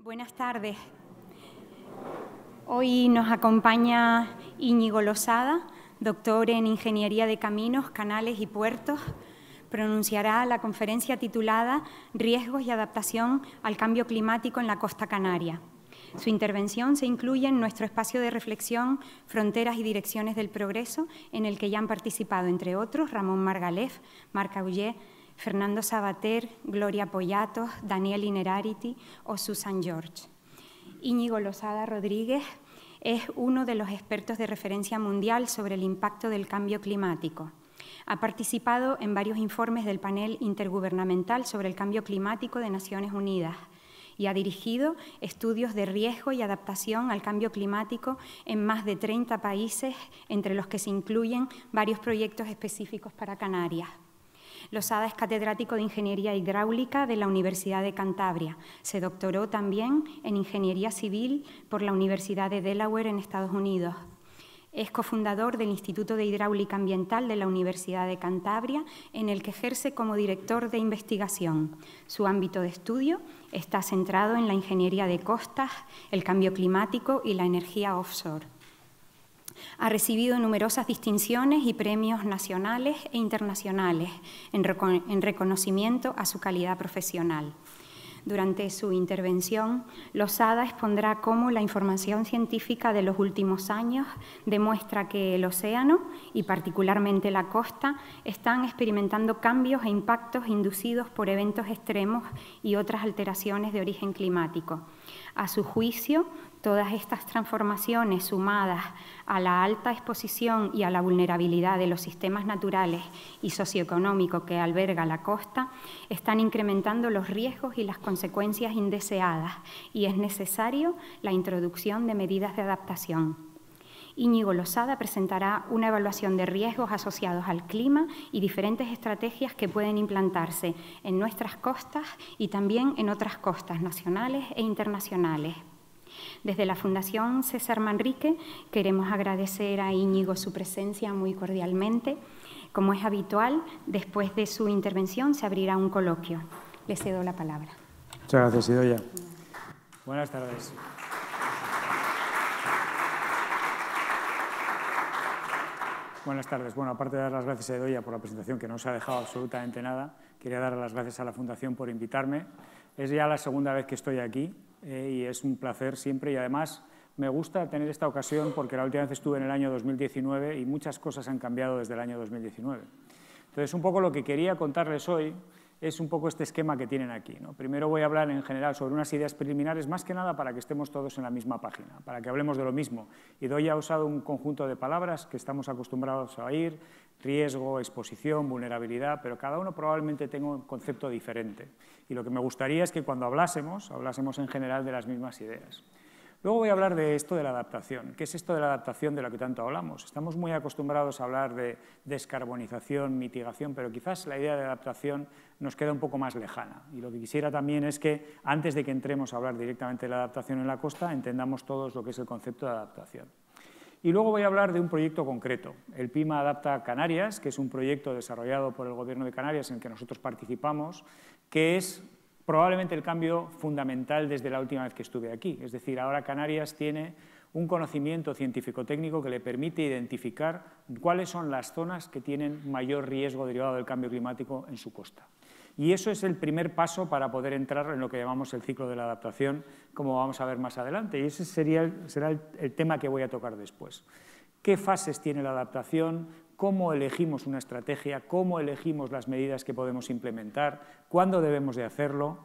Buenas tardes. Hoy nos acompaña Íñigo Losada, doctor en Ingeniería de Caminos, Canales y Puertos. Pronunciará la conferencia titulada Riesgos y adaptación al cambio climático en la costa canaria. Su intervención se incluye en nuestro espacio de reflexión Fronteras y Direcciones del Progreso, en el que ya han participado, entre otros, Ramón Margalef, Marc Aullet, Fernando Sabater, Gloria Poyatos, Daniel Inerarity o Susan George. Íñigo Losada Rodríguez es uno de los expertos de referencia mundial sobre el impacto del cambio climático. Ha participado en varios informes del Panel Intergubernamental sobre el Cambio Climático de Naciones Unidas y ha dirigido estudios de riesgo y adaptación al cambio climático en más de 30 países, entre los que se incluyen varios proyectos específicos para Canarias. Losada es catedrático de Ingeniería Hidráulica de la Universidad de Cantabria. Se doctoró también en Ingeniería Civil por la Universidad de Delaware en Estados Unidos. Es cofundador del Instituto de Hidráulica Ambiental de la Universidad de Cantabria, en el que ejerce como director de investigación. Su ámbito de estudio está centrado en la ingeniería de costas, el cambio climático y la energía offshore. Ha recibido numerosas distinciones y premios nacionales e internacionales en reconocimiento a su calidad profesional. Durante su intervención, Losada expondrá cómo la información científica de los últimos años demuestra que el océano, y particularmente la costa, están experimentando cambios e impactos inducidos por eventos extremos y otras alteraciones de origen climático. A su juicio, todas estas transformaciones, sumadas a la alta exposición y a la vulnerabilidad de los sistemas naturales y socioeconómicos que alberga la costa, están incrementando los riesgos y las consecuencias indeseadas, y es necesario la introducción de medidas de adaptación. Íñigo Losada presentará una evaluación de riesgos asociados al clima y diferentes estrategias que pueden implantarse en nuestras costas y también en otras costas nacionales e internacionales. Desde la Fundación César Manrique queremos agradecer a Íñigo su presencia muy cordialmente. Como es habitual, después de su intervención se abrirá un coloquio. Le cedo la palabra. Muchas gracias, Idoia. Buenas tardes. Buenas tardes. Bueno, aparte de dar las gracias a Idoia por la presentación, que no se ha dejado absolutamente nada, quería dar las gracias a la Fundación por invitarme. Es ya la segunda vez que estoy aquí y es un placer siempre, y además me gusta tener esta ocasión porque la última vez estuve en el año 2019 y muchas cosas han cambiado desde el año 2019. Entonces, un poco lo que quería contarles hoy es un poco este esquema que tienen aquí, ¿no? Primero voy a hablar en general sobre unas ideas preliminares, más que nada para que estemos todos en la misma página, para que hablemos de lo mismo. Idoia ha usado un conjunto de palabras que estamos acostumbrados a oír: riesgo, exposición, vulnerabilidad, pero cada uno probablemente tenga un concepto diferente. Y lo que me gustaría es que cuando hablásemos en general de las mismas ideas. Luego voy a hablar de esto de la adaptación. ¿Qué es esto de la adaptación de la que tanto hablamos? Estamos muy acostumbrados a hablar de descarbonización, mitigación, pero quizás la idea de adaptación nos queda un poco más lejana. Y lo que quisiera también es que, antes de que entremos a hablar directamente de la adaptación en la costa, entendamos todos lo que es el concepto de adaptación. Y luego voy a hablar de un proyecto concreto, el PIMA Adapta Canarias, que es un proyecto desarrollado por el Gobierno de Canarias en el que nosotros participamos, que es probablemente el cambio fundamental desde la última vez que estuve aquí. Es decir, ahora Canarias tiene un conocimiento científico-técnico que le permite identificar cuáles son las zonas que tienen mayor riesgo derivado del cambio climático en su costa. Y eso es el primer paso para poder entrar en lo que llamamos el ciclo de la adaptación, como vamos a ver más adelante. Y ese será el tema que voy a tocar después. ¿Qué fases tiene la adaptación? ¿Cómo elegimos una estrategia? ¿Cómo elegimos las medidas que podemos implementar? ¿Cuándo debemos de hacerlo?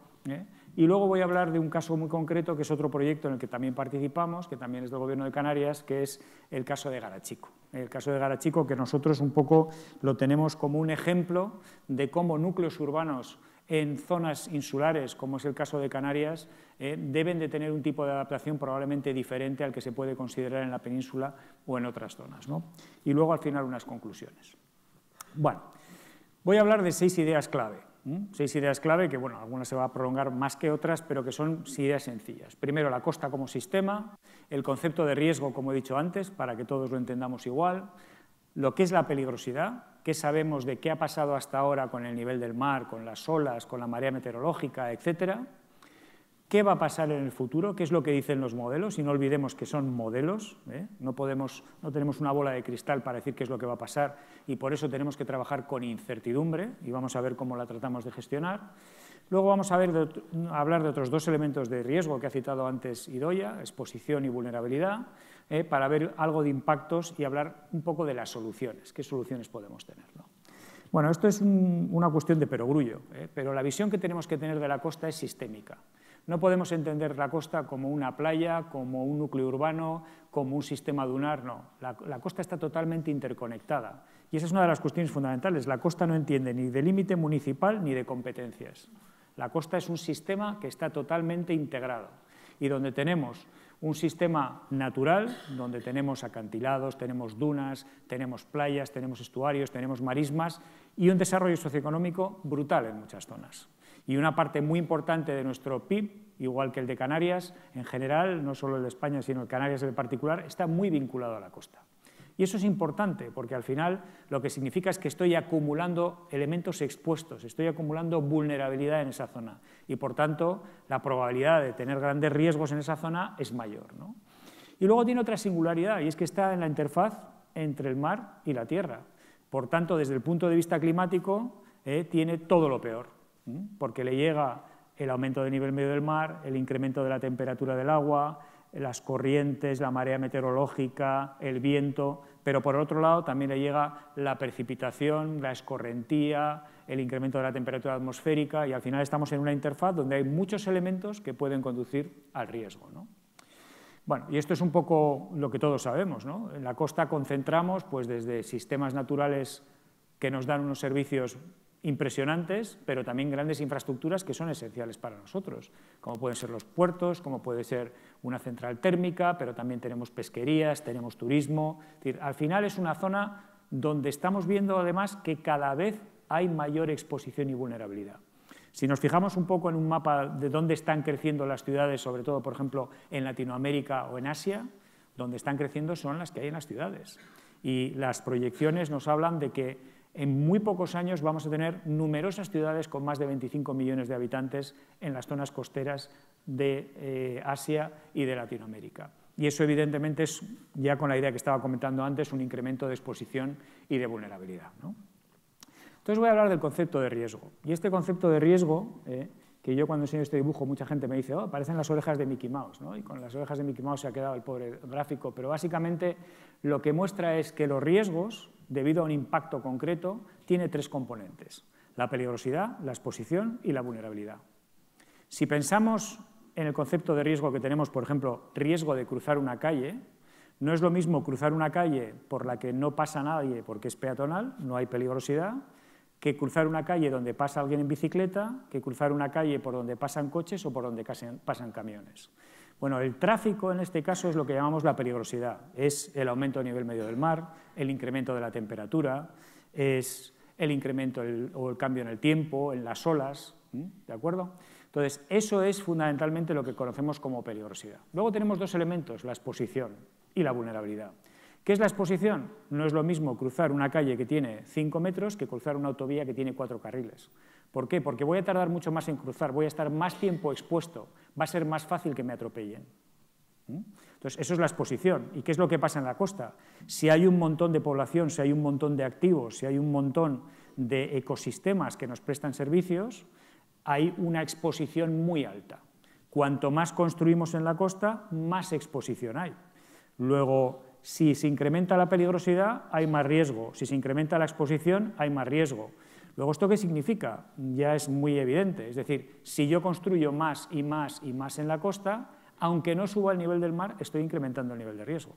Y luego voy a hablar de un caso muy concreto, que es otro proyecto en el que también participamos, que también es del Gobierno de Canarias, que es el caso de Garachico. El caso de Garachico, que nosotros un poco lo tenemos como un ejemplo de cómo núcleos urbanos en zonas insulares, como es el caso de Canarias, deben de tener un tipo de adaptación probablemente diferente al que se puede considerar en la península o en otras zonas, ¿no? Y luego, al final, unas conclusiones. Bueno, voy a hablar de 6 ideas clave. 6 ideas clave que, bueno, algunas se va a prolongar más que otras, pero que son ideas sencillas. Primero, la costa como sistema, el concepto de riesgo, como he dicho antes, para que todos lo entendamos igual, lo que es la peligrosidad, qué sabemos de qué ha pasado hasta ahora con el nivel del mar, con las olas, con la marea meteorológica, etcétera. ¿Qué va a pasar en el futuro? ¿Qué es lo que dicen los modelos? Y no olvidemos que son modelos, no tenemos una bola de cristal para decir qué es lo que va a pasar y por eso tenemos que trabajar con incertidumbre y vamos a ver cómo la tratamos de gestionar. Luego vamos a hablar de otros dos elementos de riesgo que ha citado antes Idoia, exposición y vulnerabilidad, para ver algo de impactos y hablar un poco de las soluciones, qué soluciones podemos tener, ¿no? Bueno, esto es una cuestión de perogrullo, pero la visión que tenemos que tener de la costa es sistémica. No podemos entender la costa como una playa, como un núcleo urbano, como un sistema dunar, no. La costa está totalmente interconectada y esa es una de las cuestiones fundamentales. La costa no entiende ni de límite municipal ni de competencias. La costa es un sistema que está totalmente integrado y donde tenemos un sistema natural, donde tenemos acantilados, tenemos dunas, tenemos playas, tenemos estuarios, tenemos marismas y un desarrollo socioeconómico brutal en muchas zonas. Y una parte muy importante de nuestro PIB, igual que el de Canarias, en general, no solo el de España, sino el Canarias en particular, está muy vinculado a la costa. Y eso es importante, porque al final lo que significa es que estoy acumulando elementos expuestos, estoy acumulando vulnerabilidad en esa zona y, por tanto, la probabilidad de tener grandes riesgos en esa zona es mayor, ¿no? Y luego tiene otra singularidad, y es que está en la interfaz entre el mar y la tierra. Por tanto, desde el punto de vista climático, tiene todo lo peor, porque le llega el aumento del nivel medio del mar, el incremento de la temperatura del agua, las corrientes, la marea meteorológica, el viento, pero por otro lado también le llega la precipitación, la escorrentía, el incremento de la temperatura atmosférica y al final estamos en una interfaz donde hay muchos elementos que pueden conducir al riesgo, ¿no? Bueno, y esto es un poco lo que todos sabemos, ¿no? En la costa concentramos pues, desde sistemas naturales que nos dan unos servicios impresionantes, pero también grandes infraestructuras que son esenciales para nosotros, como pueden ser los puertos, como puede ser una central térmica, pero también tenemos pesquerías, tenemos turismo. Es decir, al final es una zona donde estamos viendo además que cada vez hay mayor exposición y vulnerabilidad. Si nos fijamos un poco en un mapa de dónde están creciendo las ciudades, sobre todo, por ejemplo, en Latinoamérica o en Asia, donde están creciendo son las que hay en las ciudades. Y las proyecciones nos hablan de que en muy pocos años vamos a tener numerosas ciudades con más de 25 millones de habitantes en las zonas costeras de Asia y de Latinoamérica. Y eso evidentemente es, ya con la idea que estaba comentando antes, un incremento de exposición y de vulnerabilidad, ¿no? Entonces voy a hablar del concepto de riesgo. Y este concepto de riesgo, que yo cuando enseño este dibujo mucha gente me dice, oh, parecen las orejas de Mickey Mouse, ¿no? Y con las orejas de Mickey Mouse se ha quedado el pobre gráfico, pero básicamente lo que muestra es que los riesgos, debido a un impacto concreto, tiene tres componentes: la peligrosidad, la exposición y la vulnerabilidad. Si pensamos en el concepto de riesgo que tenemos, por ejemplo, riesgo de cruzar una calle, no es lo mismo cruzar una calle por la que no pasa nadie porque es peatonal, no hay peligrosidad, que cruzar una calle donde pasa alguien en bicicleta, que cruzar una calle por donde pasan coches o por donde pasan camiones. Bueno, el tráfico en este caso es lo que llamamos la peligrosidad. Es el aumento del nivel medio del mar, el incremento de la temperatura, es el incremento o el cambio en el tiempo, en las olas, ¿de acuerdo? Entonces, eso es fundamentalmente lo que conocemos como peligrosidad. Luego tenemos dos elementos, la exposición y la vulnerabilidad. ¿Qué es la exposición? No es lo mismo cruzar una calle que tiene 5 metros que cruzar una autovía que tiene 4 carriles. ¿Por qué? Porque voy a tardar mucho más en cruzar, voy a estar más tiempo expuesto, va a ser más fácil que me atropellen. Entonces, eso es la exposición. ¿Y qué es lo que pasa en la costa? Si hay un montón de población, si hay un montón de activos, si hay un montón de ecosistemas que nos prestan servicios, hay una exposición muy alta. Cuanto más construimos en la costa, más exposición hay. Luego, si se incrementa la peligrosidad, hay más riesgo. Si se incrementa la exposición, hay más riesgo. Luego, ¿esto qué significa? Ya es muy evidente. Es decir, si yo construyo más y más y más en la costa, aunque no suba el nivel del mar, estoy incrementando el nivel de riesgo.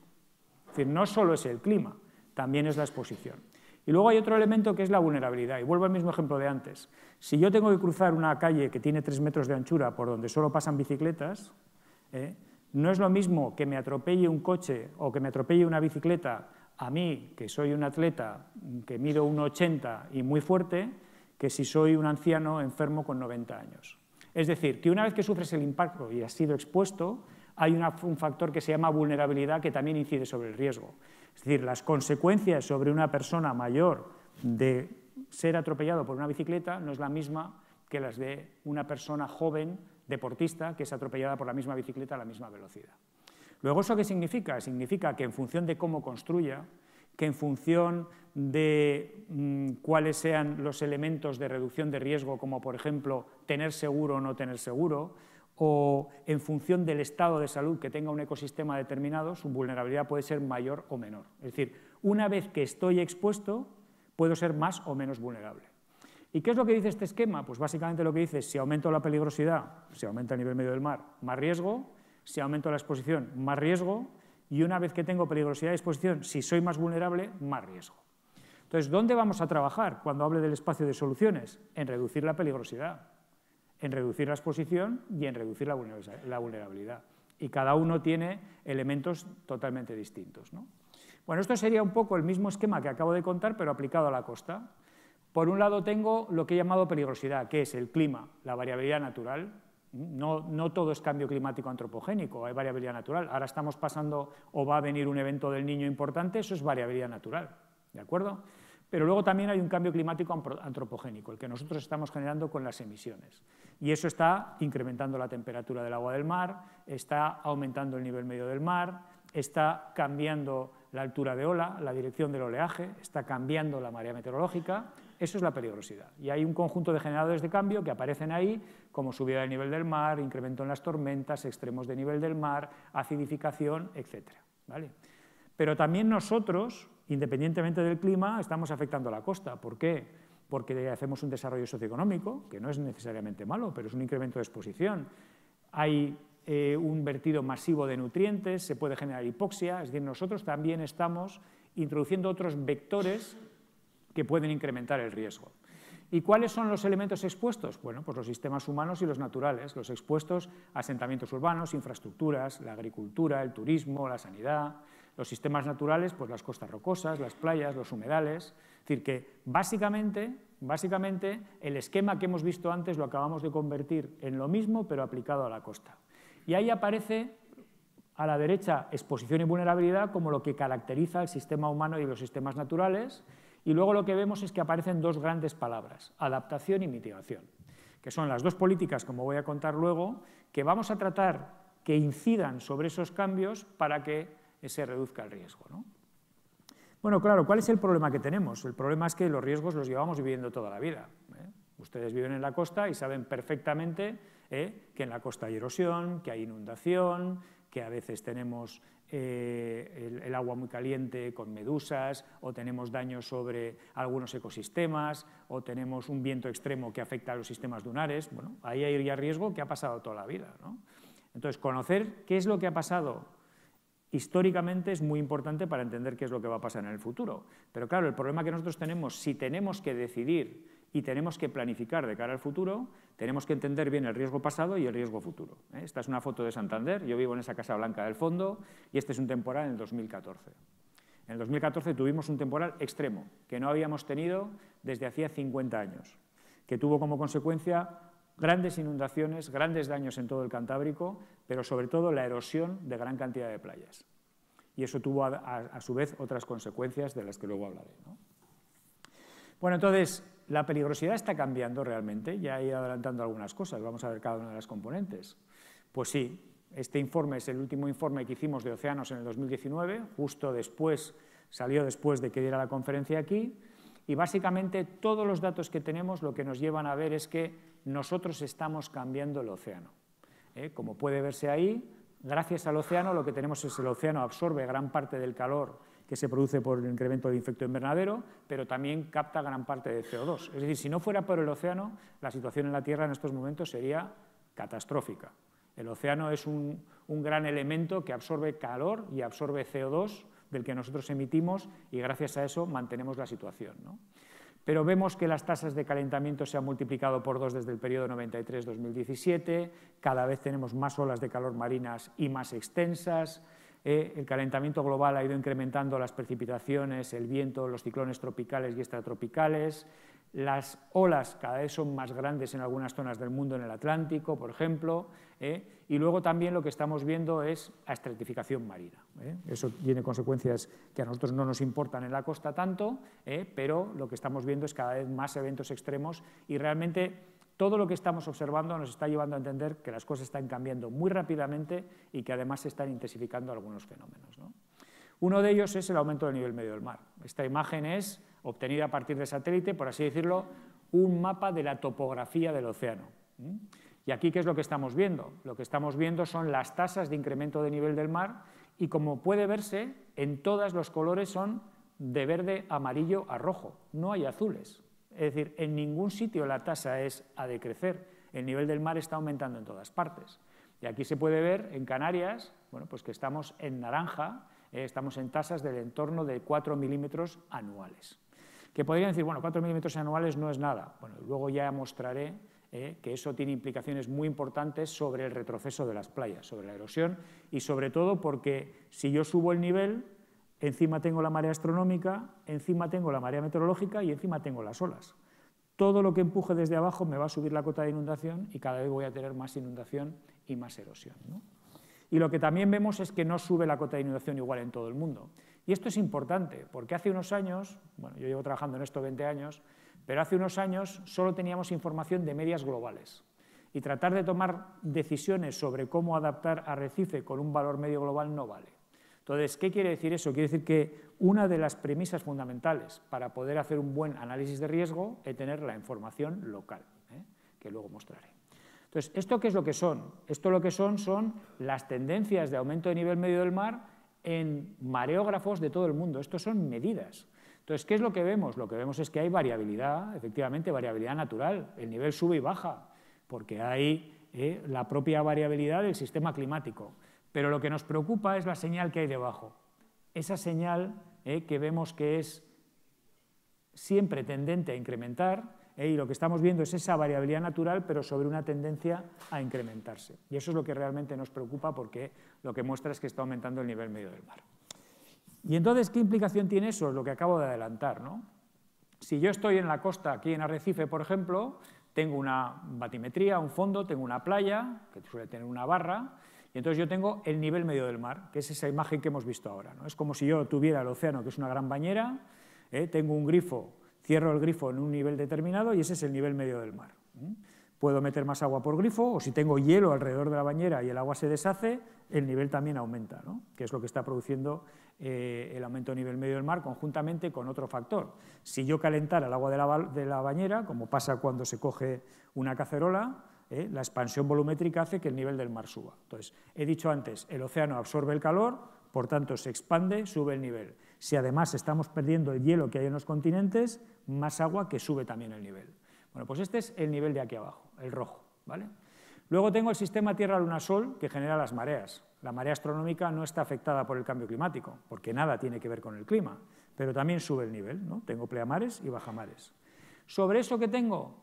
Es decir, no solo es el clima, también es la exposición. Y luego hay otro elemento que es la vulnerabilidad. Y vuelvo al mismo ejemplo de antes. Si yo tengo que cruzar una calle que tiene 3 metros de anchura por donde solo pasan bicicletas, no es lo mismo que me atropelle un coche o que me atropelle una bicicleta a mí, que soy un atleta que mido 1,80 y muy fuerte, que si soy un anciano enfermo con 90 años. Es decir, que una vez que sufres el impacto y has sido expuesto, hay un factor que se llama vulnerabilidad que también incide sobre el riesgo. Es decir, las consecuencias sobre una persona mayor de ser atropellado por una bicicleta no es la misma que las de una persona joven, deportista, que es atropellada por la misma bicicleta a la misma velocidad. Luego, ¿eso qué significa? Significa que en función de cómo construya, que en función de cuáles sean los elementos de reducción de riesgo, como por ejemplo tener seguro o no tener seguro, o en función del estado de salud que tenga un ecosistema determinado, su vulnerabilidad puede ser mayor o menor. Es decir, una vez que estoy expuesto, puedo ser más o menos vulnerable. ¿Y qué es lo que dice este esquema? Pues básicamente lo que dice es, si aumento la peligrosidad, si aumenta el nivel medio del mar, más riesgo; si aumento la exposición, más riesgo; y una vez que tengo peligrosidad y exposición, si soy más vulnerable, más riesgo. Entonces, ¿dónde vamos a trabajar cuando hable del espacio de soluciones? En reducir la peligrosidad, en reducir la exposición y en reducir la vulnerabilidad. Y cada uno tiene elementos totalmente distintos, ¿no? Bueno, esto sería un poco el mismo esquema que acabo de contar, pero aplicado a la costa. Por un lado tengo lo que he llamado peligrosidad, que es el clima, la variabilidad natural. No todo es cambio climático antropogénico, hay variabilidad natural. Ahora estamos pasando o va a venir un evento del Niño importante, eso es variabilidad natural, ¿de acuerdo? Pero luego también hay un cambio climático antropogénico, el que nosotros estamos generando con las emisiones. Y eso está incrementando la temperatura del agua del mar, está aumentando el nivel medio del mar, está cambiando la altura de ola, la dirección del oleaje, está cambiando la marea meteorológica. Eso es la peligrosidad. Y hay un conjunto de generadores de cambio que aparecen ahí, como subida del nivel del mar, incremento en las tormentas, extremos de nivel del mar, acidificación, etc. ¿Vale? Pero también nosotros, independientemente del clima, estamos afectando a la costa. ¿Por qué? Porque hacemos un desarrollo socioeconómico, que no es necesariamente malo, pero es un incremento de exposición. Hay un vertido masivo de nutrientes, se puede generar hipoxia, es decir, nosotros también estamos introduciendo otros vectores que pueden incrementar el riesgo. ¿Y cuáles son los elementos expuestos? Bueno, pues los sistemas humanos y los naturales, los expuestos a asentamientos urbanos, infraestructuras, la agricultura, el turismo, la sanidad. Los sistemas naturales, pues las costas rocosas, las playas, los humedales. Es decir, que básicamente el esquema que hemos visto antes lo acabamos de convertir en lo mismo, pero aplicado a la costa. Y ahí aparece a la derecha exposición y vulnerabilidad como lo que caracteriza el sistema humano y los sistemas naturales. Y luego lo que vemos es que aparecen dos grandes palabras, adaptación y mitigación, que son las dos políticas, como voy a contar luego, que vamos a tratar que incidan sobre esos cambios para que se reduzca el riesgo, ¿no? Bueno, claro, ¿cuál es el problema que tenemos? El problema es que los riesgos los llevamos viviendo toda la vida, ¿eh? Ustedes viven en la costa y saben perfectamente que en la costa hay erosión, que hay inundación, que a veces tenemos el agua muy caliente con medusas, o tenemos daños sobre algunos ecosistemas, o tenemos un viento extremo que afecta a los sistemas dunares. Bueno, ahí hay ya riesgo que ha pasado toda la vida, ¿no? Entonces, conocer qué es lo que ha pasado históricamente es muy importante para entender qué es lo que va a pasar en el futuro. Pero claro, el problema que nosotros tenemos, si tenemos que decidir y tenemos que planificar de cara al futuro, tenemos que entender bien el riesgo pasado y el riesgo futuro. Esta es una foto de Santander, yo vivo en esa Casa Blanca del fondo, y este es un temporal en el 2014. En el 2014 tuvimos un temporal extremo, que no habíamos tenido desde hacía 50 años, que tuvo como consecuencia grandes inundaciones, grandes daños en todo el Cantábrico, pero sobre todo la erosión de gran cantidad de playas. Y eso tuvo a su vez otras consecuencias de las que luego hablaré, ¿no? Bueno, entonces, la peligrosidad está cambiando realmente, ya he ido adelantando algunas cosas, vamos a ver cada una de las componentes. Pues sí, este informe es el último informe que hicimos de océanos en el 2019, justo después, salió después de que diera la conferencia aquí, y básicamente todos los datos que tenemos lo que nos llevan a ver es que nosotros estamos cambiando el océano. Como puede verse ahí, gracias al océano lo que tenemos es el océano absorbe gran parte del calor que se produce por el incremento del efecto invernadero, pero también capta gran parte de CO2. Es decir, si no fuera por el océano, la situación en la Tierra en estos momentos sería catastrófica. El océano es un gran elemento que absorbe calor y absorbe CO2 del que nosotros emitimos y gracias a eso mantenemos la situación, ¿no? Pero vemos que las tasas de calentamiento se han multiplicado por 2 desde el periodo 93-2017, cada vez tenemos más olas de calor marinas y más extensas, el calentamiento global ha ido incrementando las precipitaciones, el viento, los ciclones tropicales y extratropicales, las olas cada vez son más grandes en algunas zonas del mundo, en el Atlántico, por ejemplo, y luego también lo que estamos viendo es la estratificación marina. Eso tiene consecuencias que a nosotros no nos importan en la costa tanto, pero lo que estamos viendo es cada vez más eventos extremos y realmente Todo lo que estamos observando nos está llevando a entender que las cosas están cambiando muy rápidamente y que además se están intensificando algunos fenómenos, ¿no? Uno de ellos es el aumento del nivel medio del mar. Esta imagen es obtenida a partir de satélite, por así decirlo, un mapa de la topografía del océano. Y aquí, ¿qué es lo que estamos viendo? Lo que estamos viendo son las tasas de incremento de nivel del mar y, como puede verse, en todos los colores son de verde, amarillo a rojo, no hay azules. Es decir, en ningún sitio la tasa es a decrecer, el nivel del mar está aumentando en todas partes. Y aquí se puede ver en Canarias, bueno, pues que estamos en naranja, estamos en tasas del entorno de 4 milímetros anuales. Que podrían decir, bueno, 4 milímetros anuales no es nada. Bueno, luego ya mostraré que eso tiene implicaciones muy importantes sobre el retroceso de las playas, sobre la erosión y sobre todo porque si yo subo el nivel, encima tengo la marea astronómica, encima tengo la marea meteorológica y encima tengo las olas. Todo lo que empuje desde abajo me va a subir la cota de inundación y cada vez voy a tener más inundación y más erosión, ¿no? Y lo que también vemos es que no sube la cota de inundación igual en todo el mundo. Y esto es importante, porque hace unos años, bueno, yo llevo trabajando en esto 20 años, pero hace unos años solo teníamos información de medias globales. Y tratar de tomar decisiones sobre cómo adaptar arrecife con un valor medio global no vale. Entonces, ¿qué quiere decir eso? Quiere decir que una de las premisas fundamentales para poder hacer un buen análisis de riesgo es tener la información local, que luego mostraré. Entonces, ¿esto qué es lo que son? Esto lo que son las tendencias de aumento de nivel medio del mar en mareógrafos de todo el mundo. Estos son medidas. Entonces, ¿qué es lo que vemos? Lo que vemos es que hay variabilidad, efectivamente, variabilidad natural. El nivel sube y baja, porque hay la propia variabilidad del sistema climático. Pero lo que nos preocupa es la señal que hay debajo. Esa señal que vemos que es siempre tendente a incrementar, y lo que estamos viendo es esa variabilidad natural, pero sobre una tendencia a incrementarse. Y eso es lo que realmente nos preocupa, porque lo que muestra es que está aumentando el nivel medio del mar. Y entonces, ¿qué implicación tiene eso? Es lo que acabo de adelantar, ¿no? Si yo estoy en la costa, aquí en Arrecife, por ejemplo, tengo una batimetría, un fondo, tengo una playa, que suele tener una barra, y entonces yo tengo el nivel medio del mar, que es esa imagen que hemos visto ahora, ¿no? Es como si yo tuviera el océano, que es una gran bañera, tengo un grifo, cierro el grifo en un nivel determinado y ese es el nivel medio del mar. Puedo meter más agua por grifo, o si tengo hielo alrededor de la bañera y el agua se deshace, el nivel también aumenta, ¿no? Que es lo que está produciendo el aumento de nivel medio del mar conjuntamente con otro factor. Si yo calentara el agua de la bañera, como pasa cuando se coge una cacerola, la expansión volumétrica hace que el nivel del mar suba. Entonces, he dicho antes, el océano absorbe el calor, por tanto se expande, sube el nivel. Si además estamos perdiendo el hielo que hay en los continentes, más agua que sube también el nivel. Bueno, pues este es el nivel de aquí abajo, el rojo, ¿vale? Luego tengo el sistema Tierra-Luna-Sol, que genera las mareas. La marea astronómica no está afectada por el cambio climático, porque nada tiene que ver con el clima, pero también sube el nivel, ¿no? Tengo pleamares y bajamares. Sobre eso que tengo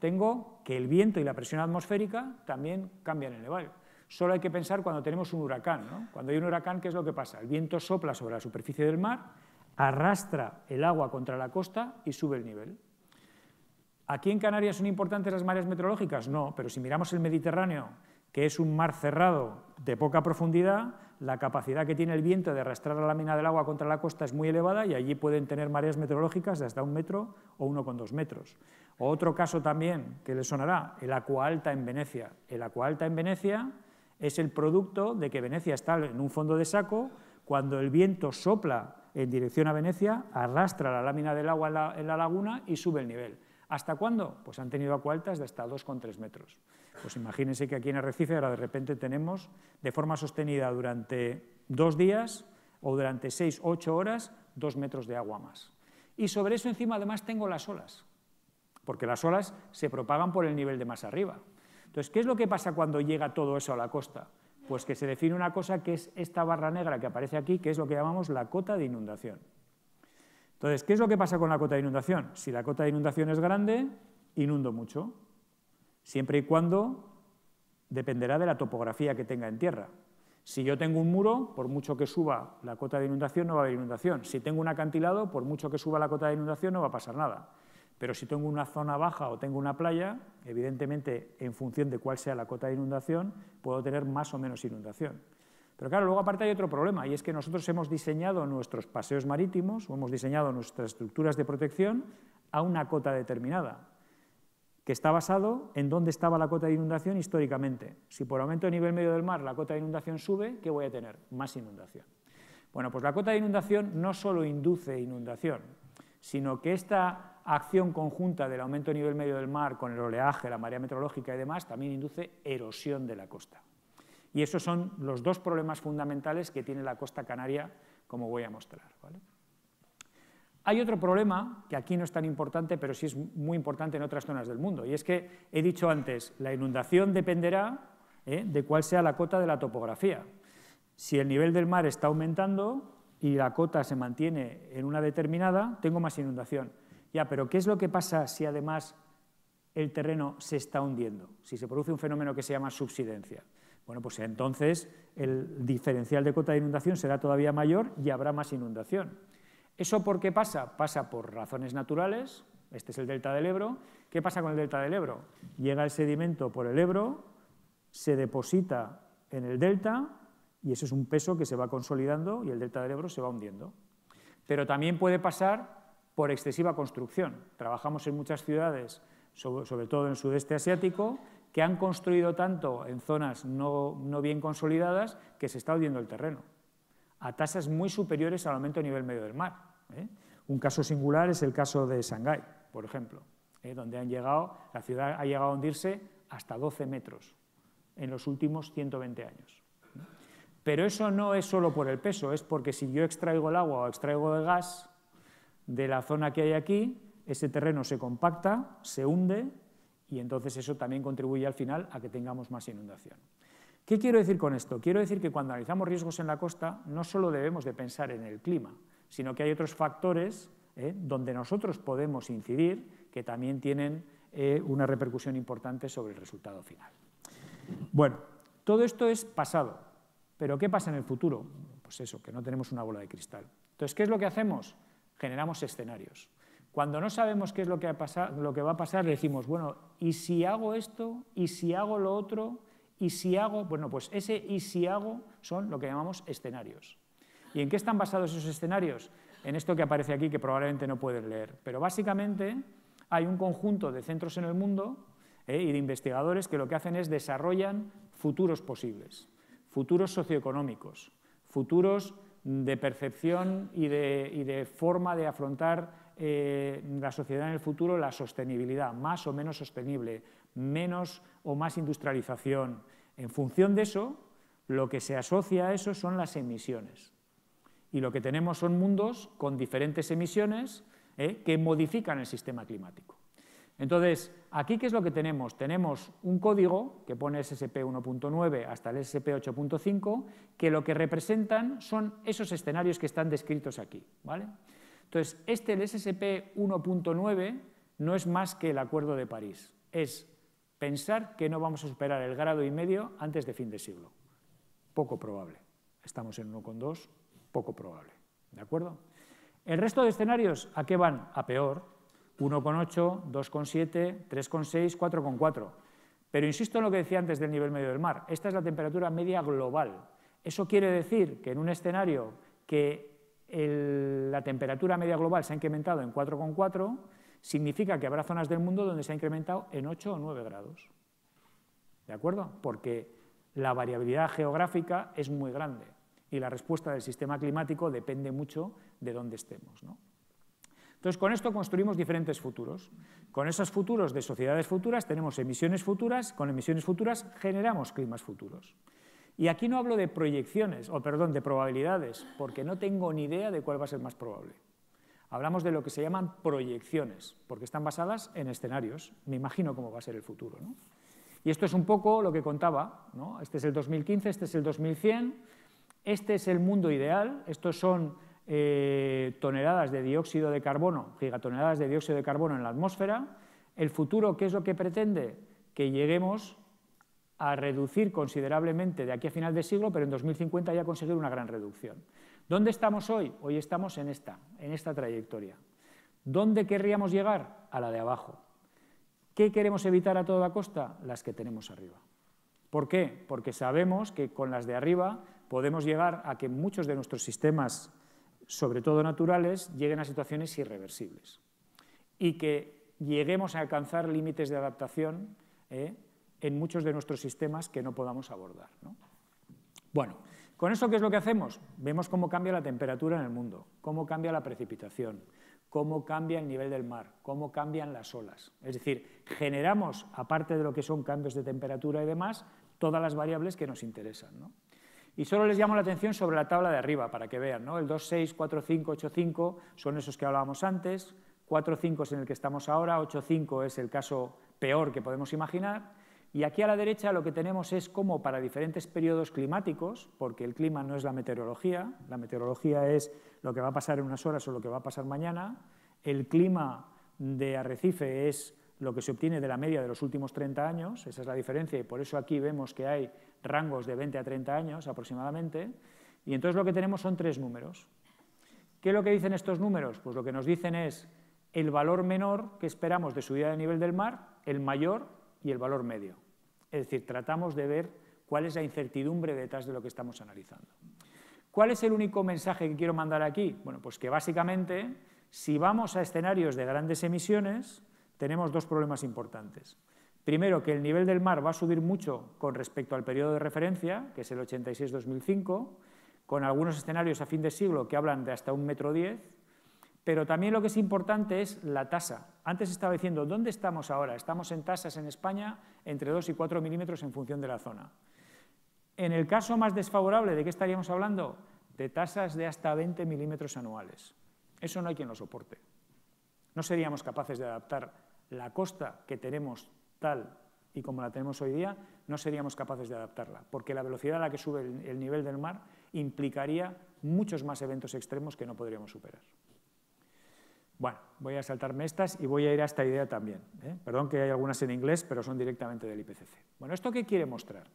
que el viento y la presión atmosférica también cambian el nivel. Solo hay que pensar cuando tenemos un huracán, ¿no? Cuando hay un huracán, ¿qué es lo que pasa? El viento sopla sobre la superficie del mar, arrastra el agua contra la costa y sube el nivel. ¿Aquí en Canarias son importantes las mareas meteorológicas? No, pero si miramos el Mediterráneo, que es un mar cerrado de poca profundidad, la capacidad que tiene el viento de arrastrar la lámina del agua contra la costa es muy elevada y allí pueden tener mareas meteorológicas de hasta 1 metro o 1,2 metros. O otro caso también que les sonará, el Aqua Alta en Venecia. El Aqua Alta en Venecia es el producto de que Venecia está en un fondo de saco, cuando el viento sopla en dirección a Venecia, arrastra la lámina del agua en la laguna y sube el nivel. ¿Hasta cuándo? Pues han tenido acualtas de hasta 2,3 metros. Pues imagínense que aquí en Arrecife ahora de repente tenemos de forma sostenida durante 2 días o durante 6 o 8 horas 2 metros de agua más. Y sobre eso encima además tengo las olas, porque las olas se propagan por el nivel de más arriba. Entonces, ¿qué es lo que pasa cuando llega todo eso a la costa? Pues que se define una cosa que es esta barra negra que aparece aquí, que es lo que llamamos la cota de inundación. Entonces, ¿qué es lo que pasa con la cota de inundación? Si la cota de inundación es grande, inundo mucho, siempre y cuando dependerá de la topografía que tenga en tierra. Si yo tengo un muro, por mucho que suba la cota de inundación, no va a haber inundación. Si tengo un acantilado, por mucho que suba la cota de inundación, no va a pasar nada. Pero si tengo una zona baja o tengo una playa, evidentemente, en función de cuál sea la cota de inundación, puedo tener más o menos inundación. Pero claro, luego aparte hay otro problema, y es que nosotros hemos diseñado nuestros paseos marítimos, o hemos diseñado nuestras estructuras de protección a una cota determinada. que está basado en dónde estaba la cota de inundación históricamente. Si por aumento de nivel medio del mar la cota de inundación sube, ¿qué voy a tener? Más inundación. Bueno, pues la cota de inundación no solo induce inundación, sino que esta acción conjunta del aumento de nivel medio del mar con el oleaje, la marea meteorológica y demás, también induce erosión de la costa. Y esos son los dos problemas fundamentales que tiene la costa canaria, como voy a mostrar, ¿vale? Hay otro problema, que aquí no es tan importante, pero sí es muy importante en otras zonas del mundo, y es que, he dicho antes, la inundación dependerá de cuál sea la cota de la topografía. Si el nivel del mar está aumentando y la cota se mantiene en una determinada, tengo más inundación. Ya, pero ¿qué es lo que pasa si además el terreno se está hundiendo? Si se produce un fenómeno que se llama subsidencia. Bueno, pues entonces el diferencial de cota de inundación será todavía mayor y habrá más inundación. ¿Eso por qué pasa? Pasa por razones naturales. Este es el delta del Ebro. ¿Qué pasa con el delta del Ebro? Llega el sedimento por el Ebro, se deposita en el delta y eso es un peso que se va consolidando y el delta del Ebro se va hundiendo. Pero también puede pasar por excesiva construcción. Trabajamos en muchas ciudades, sobre todo en el sudeste asiático, que han construido tanto en zonas no bien consolidadas que se está hundiendo el terreno, a tasas muy superiores al aumento de nivel medio del mar. Un caso singular es el caso de Shanghái, por ejemplo, donde la ciudad ha llegado a hundirse hasta 12 metros en los últimos 120 años. Pero eso no es solo por el peso, es porque si yo extraigo el agua o extraigo el gas de la zona que hay aquí, ese terreno se compacta, se hunde y entonces eso también contribuye al final a que tengamos más inundación. ¿Qué quiero decir con esto? Quiero decir que cuando analizamos riesgos en la costa no solo debemos de pensar en el clima, sino que hay otros factores donde nosotros podemos incidir que también tienen una repercusión importante sobre el resultado final. Bueno, todo esto es pasado, pero ¿qué pasa en el futuro? Pues eso, que no tenemos una bola de cristal. Entonces, ¿qué es lo que hacemos? Generamos escenarios. Cuando no sabemos qué es lo que va a pasar, decimos, bueno, ¿y si hago esto? ¿Y si hago lo otro? ¿Y si hago? Bueno, pues ese y si hago son lo que llamamos escenarios. ¿Y en qué están basados esos escenarios? En esto que aparece aquí, que probablemente no pueden leer. Pero básicamente hay un conjunto de centros en el mundo y de investigadores que lo que hacen es desarrollan futuros posibles, futuros socioeconómicos, futuros de percepción y de forma de afrontar la sociedad en el futuro, la sostenibilidad, más o menos sostenible, menos o más industrialización. En función de eso, lo que se asocia a eso son las emisiones. Y lo que tenemos son mundos con diferentes emisiones que modifican el sistema climático. Entonces, aquí, ¿qué es lo que tenemos? Tenemos un código que pone SSP 1.9 hasta el SSP 8.5, que lo que representan son esos escenarios que están descritos aquí, ¿vale? Entonces, el SSP 1.9 no es más que el Acuerdo de París. Es pensar que no vamos a superar el 1,5 grados antes de fin de siglo. Poco probable. Estamos en 1,2, poco probable. ¿De acuerdo? El resto de escenarios, ¿a qué van? A peor. 1,8, 2,7, 3,6, 4,4. Pero insisto en lo que decía antes del nivel medio del mar. Esta es la temperatura media global. Eso quiere decir que en un escenario que la temperatura media global se ha incrementado en 4,4, significa que habrá zonas del mundo donde se ha incrementado en 8 o 9 grados. ¿De acuerdo? Porque la variabilidad geográfica es muy grande y la respuesta del sistema climático depende mucho de dónde estemos, ¿no? Entonces, con esto construimos diferentes futuros. Con esos futuros de sociedades futuras tenemos emisiones futuras, con emisiones futuras generamos climas futuros. Y aquí no hablo de proyecciones, de probabilidades, porque no tengo ni idea de cuál va a ser más probable. Hablamos de lo que se llaman proyecciones, porque están basadas en escenarios. Me imagino cómo va a ser el futuro, ¿no? Y esto es un poco lo que contaba, ¿no? Este es el 2015, este es el 2100, este es el mundo ideal, estos son toneladas de dióxido de carbono, gigatoneladas de dióxido de carbono en la atmósfera. El futuro, ¿qué es lo que pretende? Que lleguemos a reducir considerablemente de aquí a final de siglo, pero en 2050 ya conseguir una gran reducción. ¿Dónde estamos hoy? Hoy estamos en esta trayectoria. ¿Dónde querríamos llegar? A la de abajo. ¿Qué queremos evitar a toda costa? Las que tenemos arriba. ¿Por qué? Porque sabemos que con las de arriba podemos llegar a que muchos de nuestros sistemas, sobre todo naturales, lleguen a situaciones irreversibles. Y que lleguemos a alcanzar límites de adaptación en muchos de nuestros sistemas que no podamos abordar, ¿no? Bueno, ¿con eso qué es lo que hacemos? Vemos cómo cambia la temperatura en el mundo, cómo cambia la precipitación, cómo cambia el nivel del mar, cómo cambian las olas. Es decir, generamos, aparte de lo que son cambios de temperatura y demás, todas las variables que nos interesan, ¿no? Y solo les llamo la atención sobre la tabla de arriba para que vean, ¿no? El 2,6, 4,5, 8,5 son esos que hablábamos antes, 4,5 es en el que estamos ahora, 8,5 es el caso peor que podemos imaginar, y aquí a la derecha lo que tenemos es cómo para diferentes periodos climáticos, porque el clima no es la meteorología es lo que va a pasar en unas horas o lo que va a pasar mañana, el clima de Arrecife es lo que se obtiene de la media de los últimos 30 años, esa es la diferencia, y por eso aquí vemos que hay rangos de 20 a 30 años aproximadamente, y entonces lo que tenemos son 3 números. ¿Qué es lo que dicen estos números? Pues lo que nos dicen es el valor menor que esperamos de subida de nivel del mar, el mayor y el valor medio. Es decir, tratamos de ver cuál es la incertidumbre detrás de lo que estamos analizando. ¿Cuál es el único mensaje que quiero mandar aquí? Bueno, pues que básicamente, si vamos a escenarios de grandes emisiones, tenemos 2 problemas importantes. Primero, que el nivel del mar va a subir mucho con respecto al periodo de referencia, que es el 86-2005, con algunos escenarios a fin de siglo que hablan de hasta 1,10 m, pero también lo que es importante es la tasa. Antes estaba diciendo, ¿dónde estamos ahora? Estamos en tasas en España entre 2 y 4 milímetros en función de la zona. En el caso más desfavorable, ¿de qué estaríamos hablando? De tasas de hasta 20 milímetros anuales. Eso no hay quien lo soporte. No seríamos capaces de adaptar la costa que tenemos tal y como la tenemos hoy día, no seríamos capaces de adaptarla, porque la velocidad a la que sube el nivel del mar implicaría muchos más eventos extremos que no podríamos superar. Bueno, voy a saltarme estas y voy a ir a esta idea también, ¿eh? Perdón que hay algunas en inglés, pero son directamente del IPCC. Bueno, ¿esto qué quiere mostrar?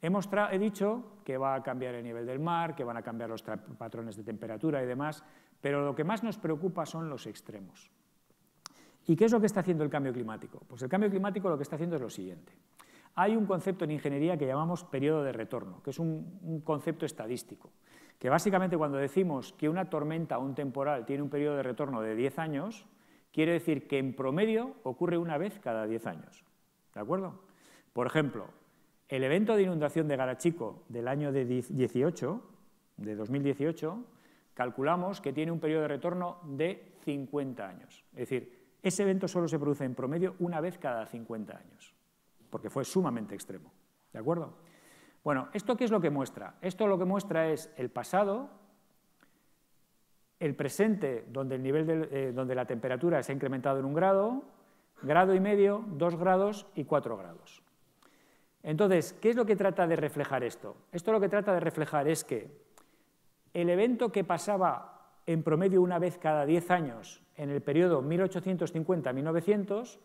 He dicho que va a cambiar el nivel del mar, que van a cambiar los patrones de temperatura y demás, pero lo que más nos preocupa son los extremos. ¿Y qué es lo que está haciendo el cambio climático? Pues el cambio climático lo que está haciendo es lo siguiente. Hay un concepto en ingeniería que llamamos periodo de retorno, que es un concepto estadístico, que básicamente cuando decimos que una tormenta o un temporal tiene un periodo de retorno de 10 años, quiere decir que en promedio ocurre una vez cada 10 años. ¿De acuerdo? Por ejemplo, el evento de inundación de Garachico del año de 2018, calculamos que tiene un periodo de retorno de 50 años. Es decir, ese evento solo se produce en promedio una vez cada 50 años, porque fue sumamente extremo. ¿De acuerdo? Bueno, ¿esto qué es lo que muestra? Esto lo que muestra es el pasado, el presente, donde, donde la temperatura se ha incrementado en 1 grado, grado y medio, 2 grados y 4 grados. Entonces, ¿qué es lo que trata de reflejar esto? Esto lo que trata de reflejar es que el evento que pasaba en promedio una vez cada 10 años en el periodo 1850-1900